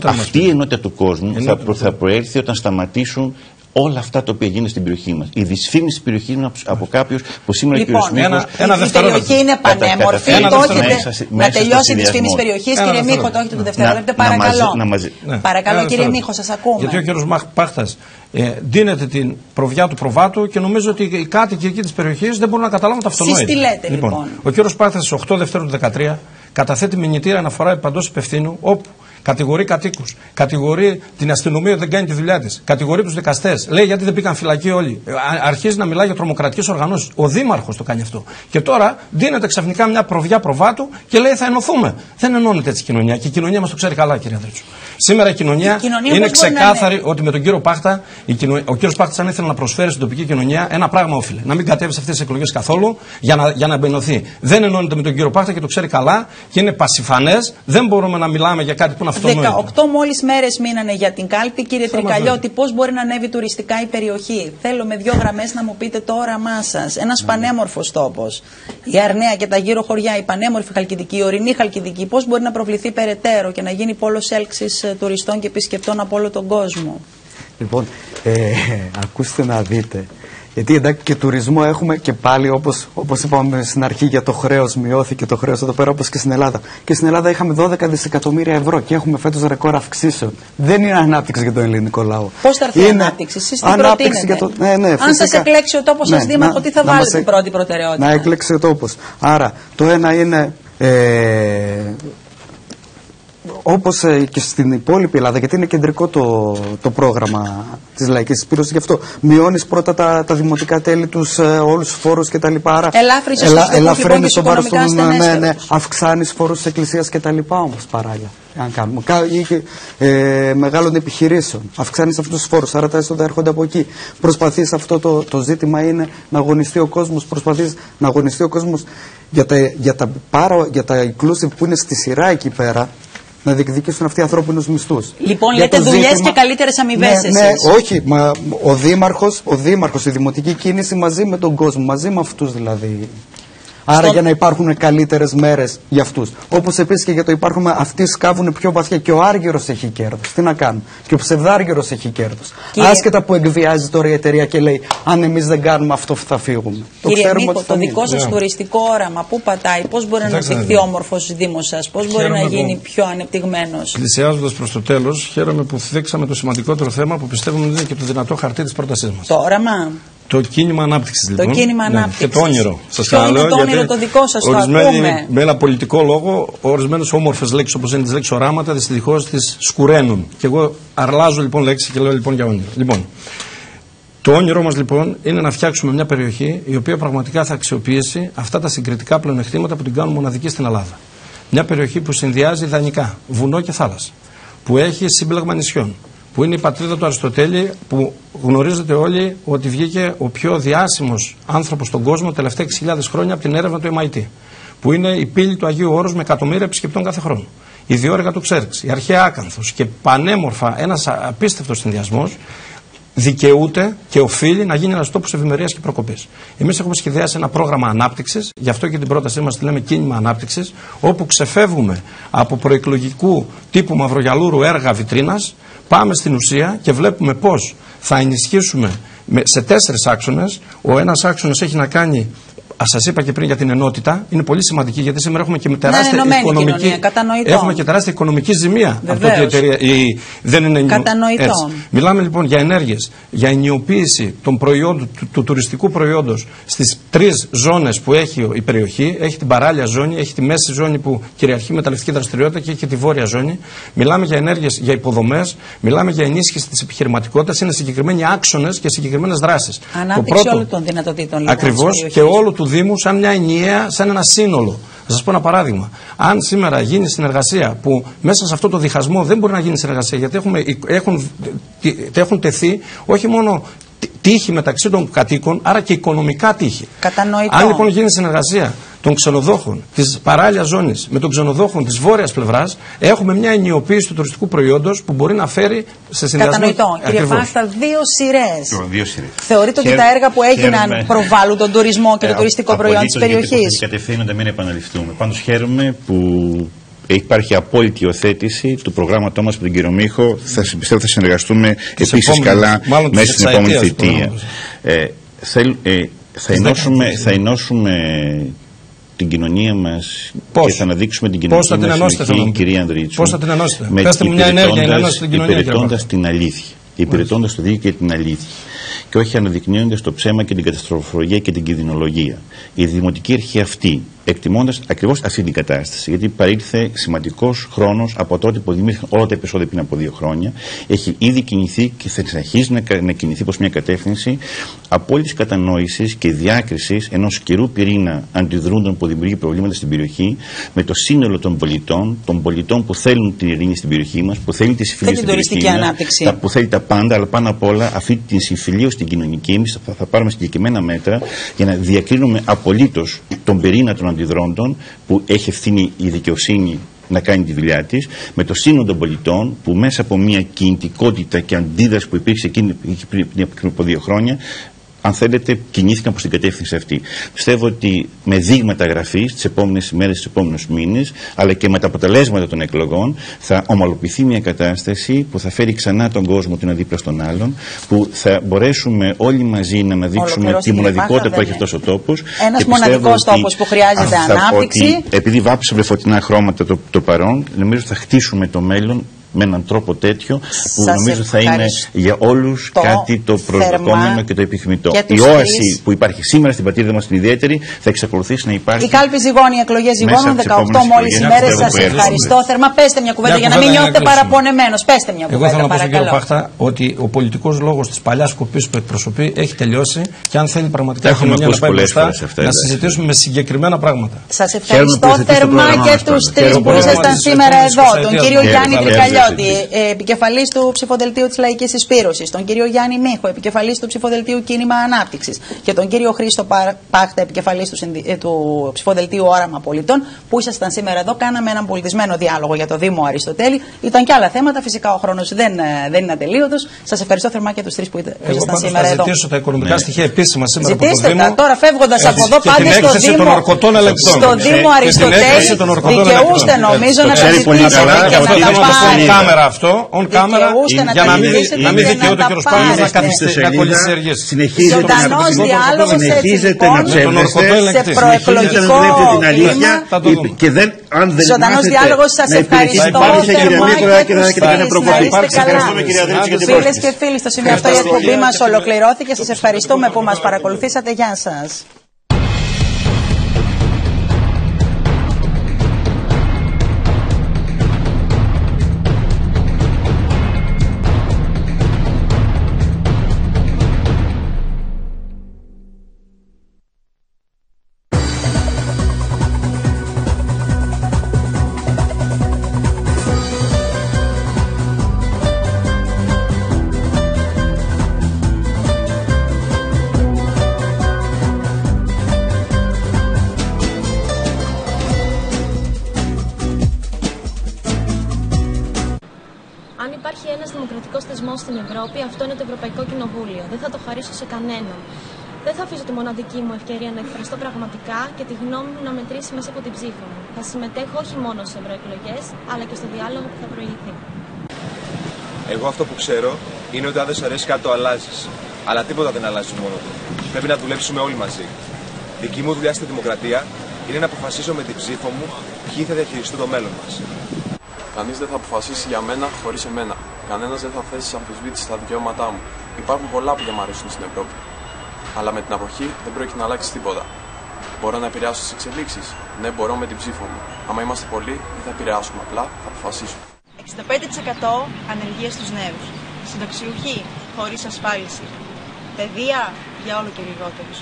αυτή η ενότητα του κόσμου θα προέρθει όταν σταματήσουν όλα αυτά τα οποία γίνονται στην περιοχή μας. Η δυσφήμιση της περιοχής μας από κάποιους που σήμερα η περιοχή είναι πανέμορφη. Να τελειώσει η δυσφήμιση της περιοχής. Κύριε Μίχο, το έχετε το δευτερόλεπτο. Παρακαλώ, κύριε Μίχο, σας ακούμε. Γιατί ο κύριος Πάχτας δίνεται την προβιά του προβάτου και νομίζω ότι οι κάτοικοι εκεί της περιοχής δεν μπορούν να καταλάβουν τα αυτονόητα. Εσείς τι λέτε, λοιπόν. Ο κύριος Πάχτας στις 8 Δευτέρου του 2013 καταθέτει μηνυτήρια αναφορά παντός υπευθύνου, όπου κατηγορεί κατοίκους, κατηγορεί την αστυνομία ότι δεν κάνει τη δουλειά της, κατηγορεί τους δικαστές, λέει γιατί δεν πήγαν φυλακή όλοι. Αρχίζει να μιλάει για τρομοκρατικές οργανώσεις. Ο Δήμαρχος το κάνει αυτό. Και τώρα δίνεται ξαφνικά μια προβιά προβάτου και λέει θα ενωθούμε. Δεν ενώνεται έτσι η κοινωνία. Και η κοινωνία μας το ξέρει καλά, κύριε Δρίτσου. Σήμερα η κοινωνία είναι ξεκάθαρη ότι με τον κύριο Πάχτα, ο κύριος Πάχτας, αν ήθελε να προσφέρει στην τοπική κοινωνία, ένα πράγμα όφιλε. Να μην κατέβει σε αυτές τις εκλογές καθόλου για να ενωθεί. Δεν ενώνεται με τον κύριο Πάχτα και το ξέρει καλά και είναι πασιφανές. Δεν μπορούμε να μιλάμε για κάτι που είναι αυτονόητο. 18 μόλις μέρες μείνανε για την κάλπη, κύριε Τρικαλιώτη. Πώς μπορεί να ανέβει τουριστικά η περιοχή? Θέλω με 2 γραμμές να μου πείτε το όραμά σας. Ένας πανέμορφος τόπος. Η Αρναία και τα γύρω χωριά, η πανέμορφη Χαλκιδική, η ορεινή Χαλκιδική, πώς μπορεί να προβληθεί περαιτέρω και να γίνει πόλος έλξης τουριστών και επισκεπτών από όλο τον κόσμο? Λοιπόν, ακούστε να δείτε. Γιατί εντάξει και τουρισμό έχουμε και πάλι όπως είπαμε στην αρχή για το χρέος, μειώθηκε το χρέος εδώ πέρα όπως και στην Ελλάδα. Και στην Ελλάδα είχαμε 12 δισεκατομμύρια ευρώ και έχουμε φέτος ρεκόρ αυξήσεων. Δεν είναι ανάπτυξη για τον ελληνικό λαό. Πώς θα έρθει η ανάπτυξη, εσείς τι προτείνετε? Αν σας εκλέξει ο τόπος σας δήμαρχο, τι θα βάλετε την πρώτη προτεραιότητα? Να εκλέξει ο τόπος. Άρα το ένα είναι όπως και στην υπόλοιπη Ελλάδα, γιατί είναι κεντρικό το πρόγραμμα της Λαϊκής Συσπήρωσης, γι' αυτό μειώνεις πρώτα τα δημοτικά τέλη τους, όλους τους φόρους κτλ. Ελαφρύνεις το βάρος των, αυξάνεις φόρους της εκκλησίας κτλ. Όμως παράλληλα, αν κάνουμε μεγάλων επιχειρήσεων, αυξάνεις αυτούς τους φόρους, άρα τα έσοδα έρχονται από εκεί. Προσπαθείς, αυτό το ζήτημα είναι να αγωνιστεί ο κόσμος, προσπαθείς να αγωνιστεί ο κόσμος για τα inclusive που είναι στη σειρά εκεί πέρα, να διεκδικήσουν αυτοί οι ανθρώπινους μισθούς. Λοιπόν, λέτε δουλειές και καλύτερες αμοιβές εσείς. Ναι, όχι, μα ο δήμαρχος, η δημοτική κίνηση μαζί με τον κόσμο, μαζί με αυτούς δηλαδή. Άρα για να υπάρχουν καλύτερες μέρες για αυτούς. Όπως επίσης και για το υπάρχουμε, αυτοί σκάβουν πιο βαθιά και ο άργυρος έχει κέρδος. Τι να κάνουν. Και ο ψευδάργυρος έχει κέρδος. Άσχετα που εκβιάζει τώρα η εταιρεία και λέει αν εμείς δεν κάνουμε αυτό θα φύγουμε. Κύριε Μίχο, το δικό σας τουριστικό όραμα πού πατάει, πώς μπορεί να αναπτυχθεί όμορφος Δήμος σας, πώς μπορεί να γίνει πιο ανεπτυγμένος? Πλησιάζοντας προς το τέλος, χαίρομαι που θίξαμε το σημαντικότερο θέμα που πιστεύουμε είναι και το δυνατό χαρτί της πρότασής μας. Το όραμα. Το κίνημα ανάπτυξης λοιπόν. Το κίνημα ανάπτυξης. Και το όνειρο. Σας ποιο είναι το όνειρο το δικό σας, το ακούμε. Με ένα πολιτικό λόγο, ορισμένες όμορφες λέξεις όπως είναι τις λέξεις οράματα, δυστυχώς τις σκουραίνουν. Και εγώ αρλάζω λοιπόν λέξεις και λέω λοιπόν για όνειρο. Λοιπόν, το όνειρό μας λοιπόν είναι να φτιάξουμε μια περιοχή η οποία πραγματικά θα αξιοποιήσει αυτά τα συγκριτικά πλεονεκτήματα που την κάνουν μοναδική στην Ελλάδα. Μια περιοχή που συνδυάζει ιδανικά βουνό και θάλασσα, που έχει σύμπλεγμα νησιών, που είναι η πατρίδα του Αριστοτέλη, που γνωρίζετε όλοι ότι βγήκε ο πιο διάσημος άνθρωπος στον κόσμο τελευταία 6.000 χρόνια από την έρευνα του MIT, που είναι η πύλη του Αγίου Όρους με εκατομμύρια επισκεπτών κάθε χρόνο, η διόρυγα του Ξέρξ, η αρχαία Άκανθος και πανέμορφα ένας απίστευτος συνδυασμός, δικαιούται και οφείλει να γίνει ένας τόπος ευημερίας και προκοπής. Εμείς έχουμε σχεδιάσει ένα πρόγραμμα ανάπτυξης, γι' αυτό και την πρότασή μας τη λέμε κίνημα ανάπτυξης, όπου ξεφεύγουμε από προεκλογικού τύπου μαυρογιαλούρου έργα βιτρίνας, πάμε στην ουσία και βλέπουμε πώς θα ενισχύσουμε σε 4 άξονες. Ο ένας άξονας έχει να κάνει σας είπα και πριν για την ενότητα, είναι πολύ σημαντική, γιατί σήμερα έχουμε και τεράστια οικονομική ζημία. Αυτό ότι η εταιρεία δεν είναι κατανοητό. Μιλάμε λοιπόν για ενέργειες, για ενιοποίηση των προϊόντων, του τουριστικού προϊόντος στις 3 ζώνες που έχει η περιοχή. Έχει την παράλια ζώνη, έχει τη μέση ζώνη που κυριαρχεί μεταλλευτική δραστηριότητα και έχει και τη βόρεια ζώνη. Μιλάμε για ενέργειες, για υποδομές, μιλάμε για ενίσχυση της επιχειρηματικότητας. Είναι συγκεκριμένοι άξονες και συγκεκριμένες δράσεις. Ανάπτυξη όλων των δυνατοτήτων. Ακριβώς, και όλου του Δήμου σαν μια ενιαία, σαν ένα σύνολο. Θα σας πω ένα παράδειγμα. Αν σήμερα γίνει συνεργασία, που μέσα σε αυτό το διχασμό δεν μπορεί να γίνει συνεργασία, γιατί έχουν τεθεί όχι μόνο τύχη μεταξύ των κατοίκων, άρα και οικονομικά τύχη. Κατανοητό. Αν λοιπόν γίνει συνεργασία των ξενοδόχων της παράλιας ζώνης με των ξενοδόχων της βόρειας πλευράς, έχουμε μια ενιοποίηση του τουριστικού προϊόντος που μπορεί να φέρει σε συνδυασμό. Κατανοητό. Κύριε Πάχτα, 2 σειρές. 2 σειρές. Θεωρείτε ότι τα έργα που έγιναν προβάλλουν τον τουρισμό και το τουριστικό προϊόν της περιοχής? Κατευθύνονται, μην επαναληφθούμε. Πάντως χαίρομαι που υπάρχει απόλυτη υιοθέτηση του προγράμματός μας με τον κύριο Μίχο. Πιστεύω θα συνεργαστούμε επίσης καλά μέσα στην επόμενη θητεία. Θα ενώσουμε την κοινωνία μας και θα αναδείξουμε την κοινωνική μας συνοχή, κυρία Ανδρίτσου. Πώς θα την ενώσετε? Πέστε μου μια ενέργεια να ενώσετε την κοινωνία. Υπηρετώντας την αλήθεια. Υπηρετώντας το δίκαιο και την αλήθεια. Και όχι αναδεικνύοντας το ψέμα και την καταστροφολογία και την κινδυνολογία. Η Δημοτική Αρχή αυτή, εκτιμώντας ακριβώς αυτή την κατάσταση, γιατί παρήλθε σημαντικός χρόνος από τότε που δημιουργήθηκαν όλα τα επεισόδια πριν από 2 χρόνια, έχει ήδη κινηθεί και θα συνεχίσει να κινηθεί προς μια κατεύθυνση απόλυτης κατανόησης και διάκρισης ενός καιρού πυρήνα αντιδρούντων που δημιουργεί προβλήματα στην περιοχή, με το σύνολο των πολιτών που θέλουν την ειρήνη στην περιοχή μας, που θέλουν τη συμφιλίωση στην περιοχή μας, που θέλει τα πάντα, αλλά πάνω απ' όλα αυτή τη συμφιλίωση στην κοινωνική. Εμείς θα πάρουμε συγκεκριμένα μέτρα για να διακρίνουμε απολύτως τον πυρήνα των αντιδρόντων, που έχει ευθύνη η δικαιοσύνη να κάνει τη δουλειά της, με το σύνολο των πολιτών που μέσα από μια κινητικότητα και αντίδραση που υπήρξε πριν από 2 χρόνια, αν θέλετε, κινήθηκαν προς την κατεύθυνση αυτή. Πιστεύω ότι με δείγματα γραφής τις επόμενες ημέρες, τις επόμενους μήνες, αλλά και με τα αποτελέσματα των εκλογών, θα ομαλοποιηθεί μια κατάσταση που θα φέρει ξανά τον κόσμο του ένα δίπλα στον άλλον, που θα μπορέσουμε όλοι μαζί να αναδείξουμε τη μοναδικότητα που έχει αυτός ο τόπος. Ένας μοναδικός τόπος που χρειάζεται ανάπτυξη. Επειδή βάψαμε φωτεινά χρώματα το παρόν, νομίζω θα χτίσουμε το μέλλον με έναν τρόπο τέτοιο που νομίζω θα είναι για όλους κάτι το προσδοκόμενο και το επιθυμητό. Η όαση που υπάρχει σήμερα στην πατρίδα μας την ιδιαίτερη θα εξακολουθήσει να υπάρχει. Η κάλπη ζυγώνει, οι εκλογές ζυγώνουν, 18 μόλις ημέρες. Σας ευχαριστώ θερμά. Πέστε μια κουβέντα για να μην νιώθετε παραπονεμένος. Πέστε μια κουβέντα. Εγώ θέλω να πω στον κύριο Πάχτα ότι ο πολιτικός λόγος της παλιάς κοπής που εκπροσωπεί έχει τελειώσει και αν θέλει πραγματικά η κοινωνία να πάει μπροστά, να συζητήσουμε με συγκεκριμένα πράγματα. Σας ευχαριστώ θερμά και τους 3 που ήσασταν σήμερα εδώ. Τον κύριο Γιάννη επικεφαλής του ψηφοδελτίου της Λαϊκής Συσπήρωσης, τον κύριο Γιάννη Μίχο, επικεφαλής του ψηφοδελτίου Κίνημα Ανάπτυξης, και τον κύριο Χρήστο Πάχτα, επικεφαλής του ψηφοδελτίου Όραμα Πολιτών, που ήσασταν σήμερα εδώ. Κάναμε έναν πολιτισμένο διάλογο για το Δήμο Αριστοτέλη. Ήταν και άλλα θέματα, φυσικά ο χρόνος δεν είναι ατελείωτος. Σας ευχαριστώ θερμά και τους 3 που ήσασταν σήμερα εδώ. Θα ζητήσω τα οικονομικά στοιχεία επίσημα σήμερα από το Δήμο. Ζητήστε τα τώρα, φεύγοντας από εδώ, πάντε στο Δήμο Αριστοτέλη. Δικαιούστε νομίζω να τα ζητήσετε. Κάμερα αυτό, on camera, για να μην δικαιούται ο κ. Πάχτας να κολλησιεργήσει. Ζωντανός διάλογος συνεχίζετε να ψεύδεστε, σε προεκλογικό κλίμα. Ζωντανός διάλογος, σας ευχαριστώ θερμά και τους 3. Να είστε καλά. Φίλες και φίλοι, στο σημείο αυτό η εκπομπή μας ολοκληρώθηκε. Σας ευχαριστούμε που μας παρακολουθήσατε. Γεια σας. Στην Ευρώπη, αυτό είναι το Ευρωπαϊκό Κοινοβούλιο. Δεν θα το χαρίσω σε κανέναν. Δεν θα αφήσω τη μοναδική μου ευκαιρία να εκφραστώ πραγματικά και τη γνώμη μου να μετρήσει μέσα από την ψήφο μου. Θα συμμετέχω όχι μόνο σε ευρωεκλογές, αλλά και στο διάλογο που θα προηγηθεί. Εγώ αυτό που ξέρω είναι ότι αν δεν σου αρέσει κάτι το αλλάζεις. Αλλά τίποτα δεν αλλάζει μόνο του. Πρέπει να δουλέψουμε όλοι μαζί. Δική μου δουλειά στη δημοκρατία είναι να αποφασίσω με την ψήφο μου ποιοι θα διαχειριστούν το μέλλον μας. Κανείς δεν θα αποφασίσει για μένα χωρίς εμένα. Κανένας δεν θα θέσει σε αμφισβήτηση τα δικαιώματά μου. Υπάρχουν πολλά που δεν μου αρέσουν στην Ευρώπη. Αλλά με την αποχή δεν πρόκειται να αλλάξει τίποτα. Μπορώ να επηρεάσω τις εξελίξεις? Ναι, μπορώ με την ψήφο μου. Άμα είμαστε πολλοί, δεν θα επηρεάσουμε, απλά θα αποφασίσουμε. 65% ανεργία στους νέους. Συνταξιούχοι χωρίς ασφάλιση. Παιδεία για όλο και λιγότερους.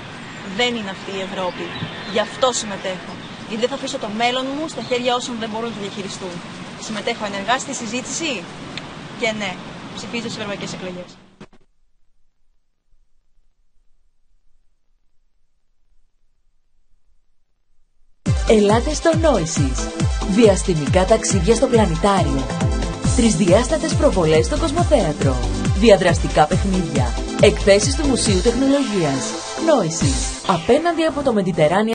Δεν είναι αυτή η Ευρώπη. Γι' αυτό συμμετέχω. Γιατί δεν θα αφήσω το μέλλον μου στα χέρια όσων δεν μπορούν να το διαχειριστούν. Συμμετέχω ενεργά στη συζήτηση και ναι, ψηφίζω στις ευρωπαϊκές εκλογές. Ελάτε στο Noisis. Διαστημικά ταξίδια στο πλανητάριο. Τρισδιάστατες προβολές στο Κοσμοθέατρο. Διαδραστικά παιχνίδια. Εκθέσεις του Μουσείου Τεχνολογίας. Noisis. Απέναντι από το Μεντιτεράνιο.